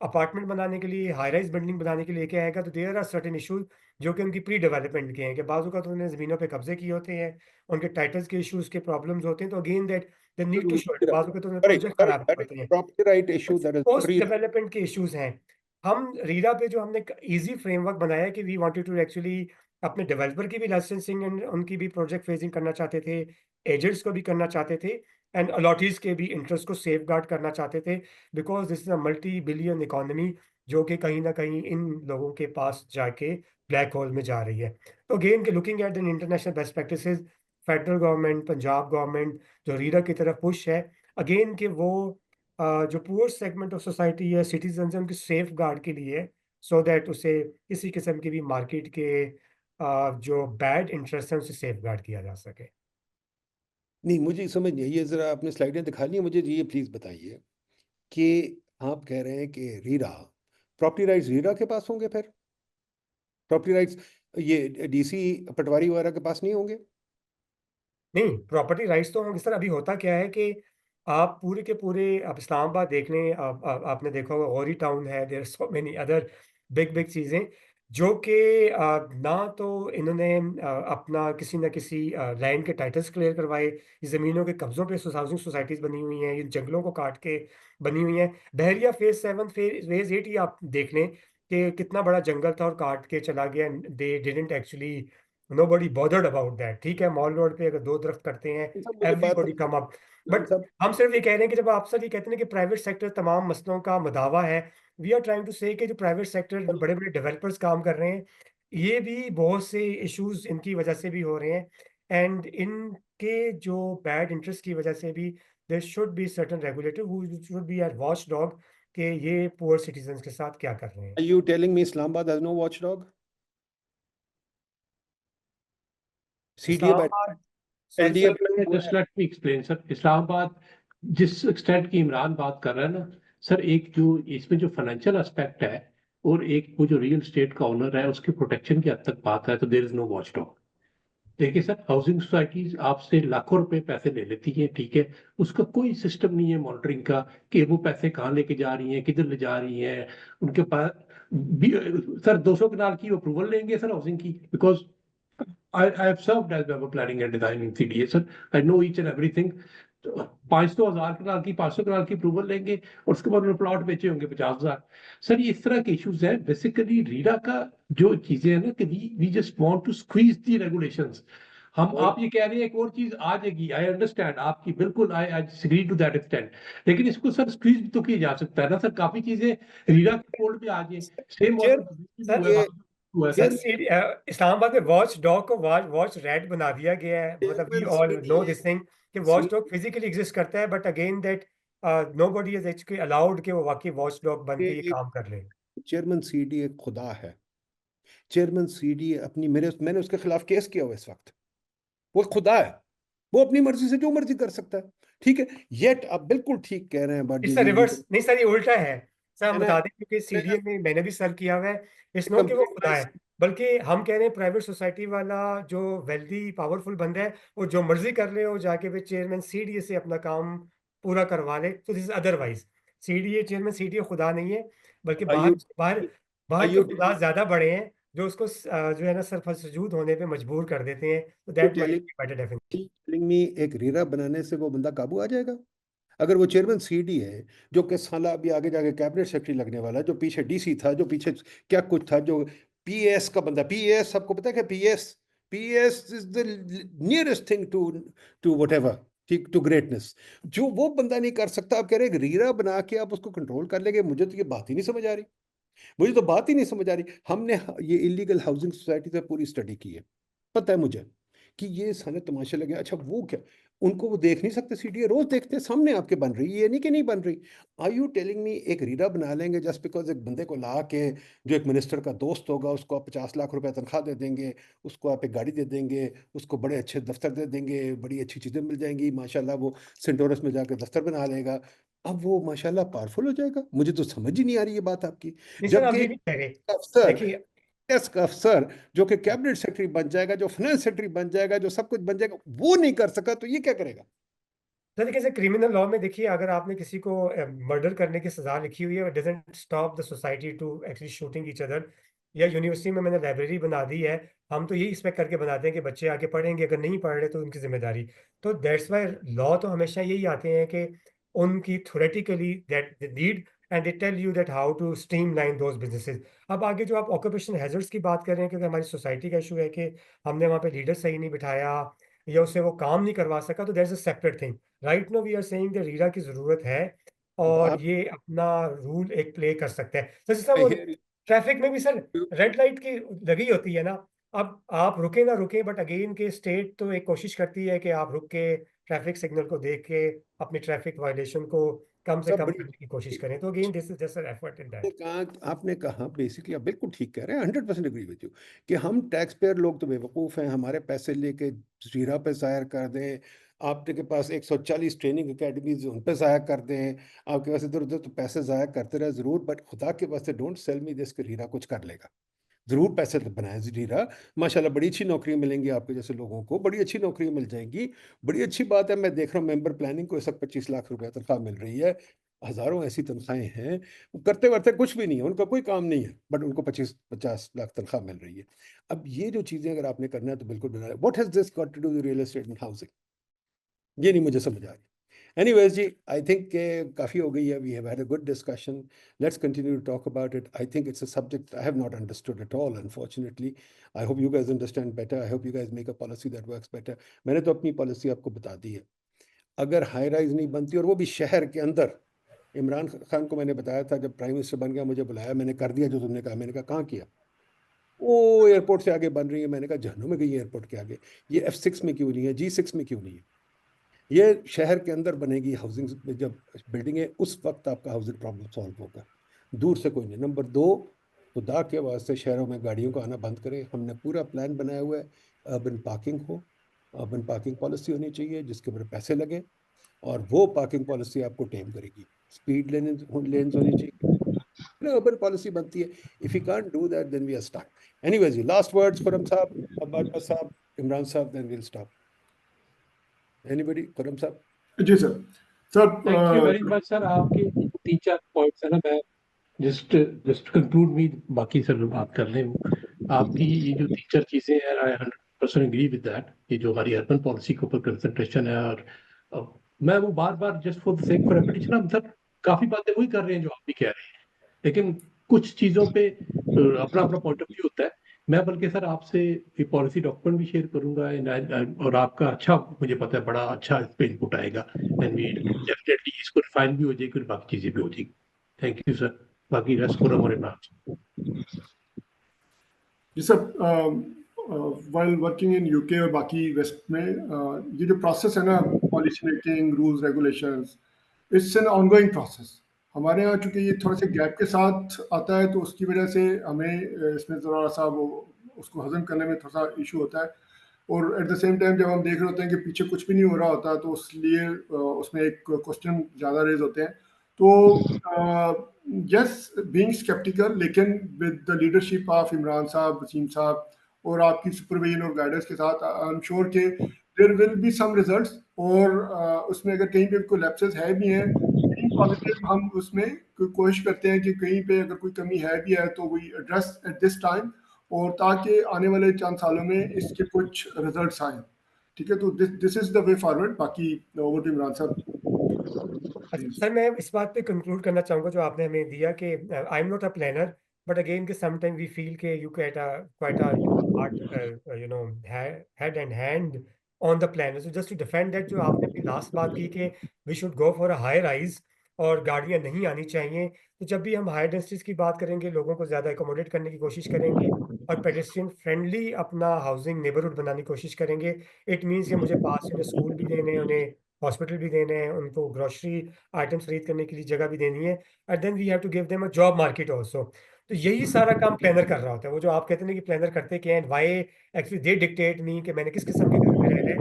अपार्टमेंट बनाने के लिए, हाई राइज बिल्डिंग बनाने के लिए लेके आएगा, तो देयर आर सर्टेन इश्यूज जो कि उनकी प्री डेवलपमेंट के हैं, कि बाजू का तो उन्होंने जमीनों पे कब्जे किए होते हैं, उनके टाइटल्स के इश्यूज के प्रॉब्लम्स होते हैं, तो again that they need to show it. बाजू के तो उन्होंने प्रोजेक्ट खराब होते हैं, property right issue, that is post pre. Development के इश्यूज हैं। हम रीरा पे जो हमने इजी फ्रेमवर्क बनाया कि वी वांटेड टू एक्चुअली अपने डेवलपर की भी लाइसेंसिंग एंड उनकी भी प्रोजेक्ट फेजिंग करना चाहते थे, एजेंट्स को भी करना चाहते थे, एंड अलॉटीज के भी इंटरेस्ट को सेफ गार्ड करना चाहते थे, because this is a multi billion economy जो कि कहीं ना कहीं इन लोगों के पास जाके ब्लैक होल में जा रही है। तो अगेन के looking at the international best practices, federal government, Punjab government जो रीरा की तरफ पुश है, अगेन के वो जो पुअर सेगमेंट ऑफ सोसाइटी है, सिटीजन है, उनकी सेफ गार्ड के लिए, सो दैट उसे किसी किस्म की भी मार्केट के जो बैड इंटरेस्ट है उसे सेफ गार्ड किया जा सके। नहीं, मुझे समझ नहीं आई। ये जरा आपने स्लाइडें दिखा ली हैं, मुझे ये प्लीज बताइए कि आप कह रहे हैं कि रीरा, प्रॉपर्टी राइट्स रीरा के पास होंगे, फिर प्रॉपर्टी राइट्स ये डीसी पटवारी वगैरह के पास नहीं होंगे? नहीं, प्रॉपर्टी राइट्स तो होंगे सर। अभी होता क्या है कि आप पूरे के पूरे, आप इस्लामाबाद देख लें, आपने देखा होगा गौरी टाउन है, there so many other big big चीज़ें जो कि ना तो इन्होंने अपना किसी न किसी लैंड के टाइटल्स क्लियर करवाए, ज़मीनों के कब्ज़ों पे हाउसिंग सोसाइटीज़ बनी हुई हैं, ये जंगलों को काट के बनी हुई हैं। बहरिया फेज़ 7 फेज़ 8 ही आप देख लें कि कितना बड़ा जंगल था और काट के चला गया। They didn't actually, nobody bothered about that. ठीक है, मॉल रोड पे अगर 2 दरख्त करते हैं, सब मुझे बात एवरीबॉडी कम अप। बट सब हम सिर्फ ये कह रहे हैं कि जब आप सर ये कहते हैं कि प्राइवेट सेक्टर तमाम मसलों का मदावा है, वी आर ट्राइंग टू से कि जो प्राइवेट सेक्टर बड़े बड़े डेवलपर्स काम कर रहे हैं, ये भी बहुत से इश्यूज इनकी वजह से भी हो रहे हैं, एंड इनके जो बैड इंटरेस्ट की वजह से भी there should be certain regulator who should be our watchdog कि ये पुअर सिटीजन्स के साथ क्या कर रहे हैं। Are you telling me Islamabad has no watchdog? CDA by Islamabad, sorry LDA sir, just let me explain sir. Islamabad जिस extent की इमरान बात कर रहा है ना सर, एक जो इसमें जो फाइनेंशियल एस्पेक्ट है और एक वो जो रियल स्टेट का ओनर है उसके प्रोटेक्शन की हद तक बात है, तो देयर इज नो वॉचडॉग। देखिए सर, हाउसिंग सोसाइटीज आपसे लाखों रुपए पैसे ले लेती हैं, ठीक है, उसका कोई सिस्टम नहीं है मॉनिटरिंग का कि वो पैसे कहाँ लेके जा रही हैं, किधर ले जा रही हैं। उनके पास सर 200 कनाल की अप्रूवल लेंगे सर हाउसिंग की, because I have served as member planning and design in CDA, sir. I know each and everything. 500,000 कनाल की, 500 कनाल की अप्रूवल लेंगे और उसके बाद उन्होंने प्लॉट बेचे होंगे 50,000। सर ये इस तरह के इश्यूज हैं। बेसिकली रीडा का जो चीजें हैं ना कि we just want to squeeze the regulations. हम आप ये कह रहे हैं एक और चीज आ जाएगी, आई अंडरस्टैंड आपकी, बिल्कुल I agree to that extent, लेकिन इसको सर स्क्वीज भी तो किया जा सकता है ना सर। काफी चीजें रीडा के कोड पे आ जाए, सेम चेयर मॉडल ये हुआ सर सर। इस्लामाबाद में वॉच डॉग को वॉच रेड बना दिया गया है, मतलब we chairman all know CDA this thing कि वॉच डॉग फिजिकली एग्जिस्ट करता है, but again that nobody is actually allowed कि वो वाकई वॉच डॉग बन के ये काम कर ले। चेयरमैन CDA खुदा है। चेयरमैन CDA अपनी, मैंने उसके खिलाफ केस किया हुआ इस वक्त। वो खुदा है, वो अपनी मर्जी से जो मर्जी कर सकता है, ठीक है। येट आप बिल्कुल ठीक कह रहे हैं बात इट्स जी। रिवर्स नहीं सर, ये उल्टा है सर। हम मैंने बता दें क्योंकि सीडीए में मैंने भी सर्व किया हुआ है। इट्स नॉट कि वो कंप्लेंट खुदा है, बल्कि हम कह रहे हैं प्राइवेट सोसाइटी वाला जो वेल्दी पावरफुल बंदा है वो जो मर्जी कर ले, वो जाके फिर चेयरमैन सीडीए से अपना काम पूरा करवा ले, तो this is otherwise. CDA chairman CDA खुदा नहीं है, बल्कि Are बाहर you बाहर are बाहर के you खुदा ज्यादा बड़े हैं जो उसको जो है ना सरफसजूद होने पे मजबूर कर देते हैं, तो that might telling be better definition. telling me एक रीरा बनाने से वो बंदा काबू आ जाएगा? अगर वो चेयरमैन सीडी है, जो कि साला अभी आगे जाके कैबिनेट सेक्रेटरी लगने वाला है, जो पीछे डीसी था, जो पीछे क्या कुछ था, जो पीएस का बंदा, पीएस सबको पता है क्या PS? PS is the nearest thing to to whatever, ठीक, टू ग्रेटनेस। जो वो बंदा नहीं कर सकता, आप कह रहे हैं रीरा बना के आप उसको कंट्रोल कर लेंगे। मुझे तो ये बात ही नहीं समझ आ रही, मुझे तो बात ही नहीं समझ आ रही। हमने ये इलीगल हाउसिंग सोसाइटी से पूरी स्टडी की है, पता है मुझे कि ये सारे तमाशे लगे। अच्छा वो क्या, उनको वो देख नहीं सकते? सीडीए रोज देखते हैं, सामने आपके बन रही है, ये नहीं कि नहीं बन रही। आर यू टेलिंग मी एक रीरा बना लेंगे जस्ट बिकॉज एक बंदे को ला के, जो एक मिनिस्टर का दोस्त होगा, उसको आप 50 लाख रुपए तनख्वाह दे देंगे, उसको आप एक गाड़ी दे देंगे, उसको बड़े अच्छे दफ्तर दे देंगे, बड़ी अच्छी चीज़ें मिल जाएंगी, माशाल्लाह वो सेंटोरस में जाकर दफ्तर बना लेगा, अब वो माशाल्लाह पावरफुल हो जाएगा? मुझे तो समझ ही नहीं आ रही ये बात आपकी। नहीं सर, आप जबकि ये नहीं कह रहे। अफसर, देखिए डेस्क अफसर जो कि कैबिनेट सेक्रेटरी बन जाएगा, जो फाइनेंस सेक्रेटरी बन जाएगा, जो सब कुछ बन जाएगा, वो नहीं कर सका तो ये क्या करेगा? तरीके से क्रिमिनल लॉ में देखिए, अगर आपने किसी को मर्डर करने की सजा लिखी हुई है, it doesn't stop the society to actually shooting each other. या यूनिवर्सिटी में मैंने लाइब्रेरी बना दी है, हम तो यही एक्सपेक्ट करके बनाते हैं कि बच्चे आके पढ़ेंगे, अगर नहीं पढ़ रहे तो उनकी जिम्मेदारी। तो दैट्स वाई लॉ तो हमेशा यही आते हैं कि उनकी theoretically that read and they tell you that how to streamline those businesses. अब आगे जो आप ऑक्यूपेशन हैजर्ड्स की बात कर रहे हैं, क्योंकि हमारी सोसाइटी का इशू है कि हमने वहाँ पे लीडर सही नहीं बिठाया या उससे वो काम नहीं करवा सका, तो that's a separate thing. Right no we are saying that RERA की जरूरत है अब और आप, ये अपना रूल एक प्ले कर सकता है। तो जैसा आई वो हेयर ट्रैफिक में भी सर यू। रेड लाइट की लगी होती है ना, अब आप रुके ना रुके, बट अगेन के स्टेट तो एक कोशिश करती है कि आप रुक के ट्रैफिक सिग्नल को देख के अपनी ट्रैफिक वायलेशन को कम से सब कम बड़ी करने की कोशिश करें। तो again this is just an effort in that. आपने कहा बेसिकली, आप बिल्कुल ठीक कह रहे हैं, 100% एग्री विद यू कि हम टैक्स पेयर लोग तो बेवकूफ़ हैं, हमारे पैसे लेके जीरा पे ज़ाहिर कर दें, आपके पास 140 ट्रेनिंग एकेडमीज उन पे ज़ाया कर दें, आपके पास इधर उधर तो पैसे ज़ाया करते रहे ज़रूर, बट खुदा के वास्ते डोंट सेल मी दिस कि हीरा कुछ कर लेगा। ज़रूर पैसे बनाए हीरा, माशाल्लाह बड़ी अच्छी नौकरी मिलेंगी आपके जैसे लोगों को, बड़ी अच्छी नौकरी मिल जाएंगी, बड़ी अच्छी बात है। मैं देख रहा हूँ मेंबर प्लानिंग को इस वक्त 25 लाख रुपया तनख्वाह मिल रही है, हज़ारों ऐसी तनख्वाहें हैं, वो करते वरते कुछ भी नहीं है, उनका कोई काम नहीं है, बट उनको 25-50 लाख तनख्वाह मिल रही है। अब ये जो चीज़ें अगर आपने करना है तो बिल्कुल बना, what has this got to do with real estate and housing, ये नहीं मुझे समझ आ रही। Anyways, जी, I think काफ़ी हो गई है. We have had a good discussion. Let's continue to talk about it. I think it's a subject I have not understood at all, unfortunately. I hope you guys understand better. I hope you guys make a policy that works better. मैंने तो अपनी policy आपको बता दी है। अगर high rise नहीं बनती, और वो भी शहर के अंदर, इमरान खान को मैंने बताया था जब प्राइम मिनिस्टर बन गया, मुझे बुलाया, मैंने कर दिया जो तुमने कहा। मैंने कहा कहाँ किया? वो एयरपोर्ट से आगे बन रही है। मैंने कहा जहन्नुम में गई एयरपोर्ट के आगे, ये F6 में क्यों नहीं है, G6 में क्यों नहीं है? ये शहर के अंदर बनेगी हाउसिंग में, जब बिल्डिंगें, उस वक्त आपका हाउसिंग प्रॉब्लम सॉल्व होगा, दूर से कोई नहीं। नंबर 2, खुदा के वास्ते शहरों में गाड़ियों का आना बंद करें। हमने पूरा प्लान बनाया हुआ है, अर्बन पार्किंग हो, अर्बन पार्किंग पॉलिसी होनी चाहिए जिसके ऊपर पैसे लगे, और वो पार्किंग पॉलिसी आपको टेम करेगी। स्पीड लेन्स होनी चाहिए, अर्बन पॉलिसी बनती है। If you can't do that then we are stuck. Anyways, last words Khurram sahab, Abbas sahab, Imran sahab, then will stop. Anybody? Khurram sahab. जी sir. Sir thank you very much sir. आपके 3-4 पॉइंट्स है ना, मैं जस्ट जस्ट कंक्लूड में, बाकी सर बात कर लें। आपकी ये जो 3-4 चीजें हैं, आई 100% एग्री विद दैट। ये जो हमारी अर्बन पॉलिसी के ऊपर कंसंट्रेशन है, और मैं वो बार बार just for the sake for repetition, मतलब काफी बातें वही कर रहे हैं जो आप भी कह रहे हैं, लेकिन कुछ चीजों पे अपना अपना पॉइंट ऑफ व्यू होता है। मैं बल्कि सर आपसे ये पॉलिसी डॉक्यूमेंट भी शेयर करूंगा, और आपका अच्छा, मुझे पता है बड़ा अच्छा इस पे इनपुट आएगा, एंड वी डेफिनेटली इसको रिफाइन भी हो जाएगी और बाकी चीजें भी हो जाएगी। Thank you sir. बाकी रेस्ट खुरम और इमरान। जी sir, while working in UK और बाकी वेस्ट में, ये जो प्रोसेस है ना, policy making, rules, regulations, it's an ongoing process. हमारे यहाँ चूंकि ये थोड़ा सा गैप के साथ आता है, तो उसकी वजह से हमें इसमें ज़रा सा वो उसको हजम करने में थोड़ा सा इशू होता है। और एट द सेम टाइम जब हम देख रहे होते हैं कि पीछे कुछ भी नहीं हो रहा होता, तो उसलिए उसमें एक क्वेश्चन ज़्यादा रेज होते हैं। तो यस, बीइंग स्केप्टिकल, लेकिन with the leadership of Imran साहब, वसीम साहब, और आपकी सुपरविजन और गाइडेंस के साथ, आई एम श्योर के there will be some results. और उसमें अगर कहीं पे कोई लैप्सेस है भी हैं, बीइंग पॉजिटिव, हम उसमें कोशिश करते हैं कि कहीं पे अगर कोई कमी है भी है तो we address at this time, और ताकि आने वाले चंद सालों में इसके कुछ रिजल्ट्स आए। ठीक है, तो this is the way forward. बाकी ओवर टू इमरान साहब। सर मैं इस बात पे कंक्लूड करना चाहूंगा जो आपने हमें दिया कि I am not a planner but again कि समटाइम वी फील के you quite a hard head and hand on the planner. So just to defend that, जो आपने अपनी लास्ट बात की कि we should go for a higher rise और गाड़ियां नहीं आनी चाहिए, तो जब भी हम हायर डेंसिटीज की बात करेंगे लोगों को ज्यादा एकोमोडेट करने की कोशिश करेंगे और पेडेस्ट्रियन फ्रेंडली अपना हाउसिंग नेबरहुड बनाने की कोशिश करेंगे, इट मीन्स कि मुझे पास उन्हें स्कूल भी देने हैं, उन्हें हॉस्पिटल भी देने हैं, उनको ग्रोसरी आइटम्स खरीद करने के लिए जगह भी देनी है, and then we have to give them a job market also. तो यही सारा काम प्लानर कर रहा होता है। वो जो आप कहते हैं कि प्लानर करते क्या है, व्हाई एक्चुअली दे डिक्टेट मी कि मैंने किस किस्म के घर में रहना है,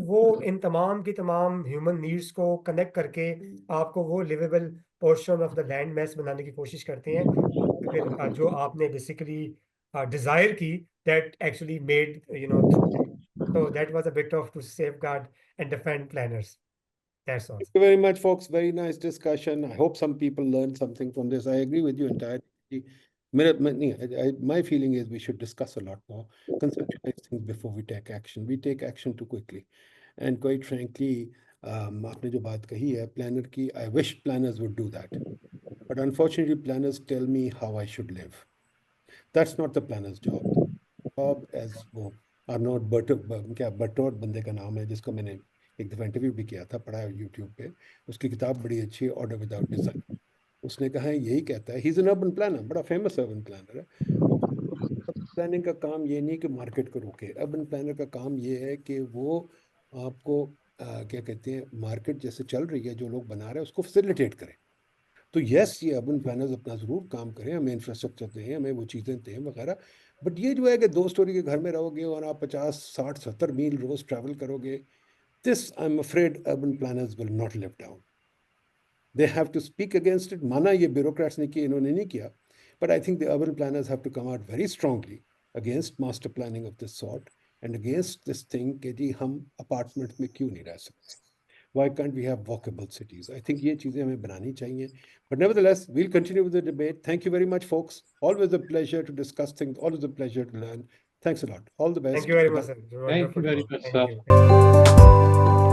वो इन तमाम की तमाम ह्यूमन नीड्स को कनेक्ट करके आपको वो livable portion of the land mass बनाने की कोशिश करते हैं। फिर जो आपने बेसिकली डिजायर की, that actually made so that was a bit of to safeguard and defend planners. That's all. Thank you very much, folks. Very nice discussion. I hope some people learned something from this. I agree with you entirely. My feeling is we should discuss a lot more, conceptualize things before we take action. We take action too quickly. And quite frankly, आपने जो बात कही है planner की, I wish planners would do that. But unfortunately, planners tell me how I should live. That's not the planner's job. Job as वो अर्नोट बर्टोट बंदे का नाम है, जिसको मैंने एक दफ़ा इंटरव्यू भी किया था, पढ़ा है यूट्यूब पे। उसकी किताब बड़ी अच्छी है, ऑर्डर विदाउट डिज़ाइन। उसने कहा है, यही कहता है, he is an urban planner, बड़ा फेमस अर्बन प्लानर है। प्लानिंग का काम ये नहीं कि मार्केट को रोके। अर्बन प्लानर का काम ये है कि वो आपको क्या कहते हैं, मार्केट जैसे चल रही है, जो लोग बना रहे हैं उसको फैसिलिटेट करें। तो यस, ये अर्बन प्लानर्स अपना ज़रूर काम करें, हमें इंफ्रास्ट्रक्चर दें, हमें वो चीज़ें दें वगैरह। बट ये जो है कि 2 स्टोरी के घर में रहोगे और आप 50, 60, 70 मील रोज ट्रैवल करोगे, this I am afraid urban planners will not live down. They have to speak against it. माना ये ब्यूरोक्रेट्स ने किया, इन्होंने नहीं किया, but I think the urban planners have to come out very strongly against master planning of this sort and against this thing कि जी हम अपार्टमेंट में क्यों नहीं रह सकते। Why can't we have walkable cities? I think ये चीज़ें हमें बनानी चाहिए. But nevertheless, we'll continue with the debate. Thank you very much, folks. Always a pleasure to discuss things. Always a pleasure to learn. Thanks a lot. All the best. Thank you very much, sir. Thank you very much, Thank sir. you.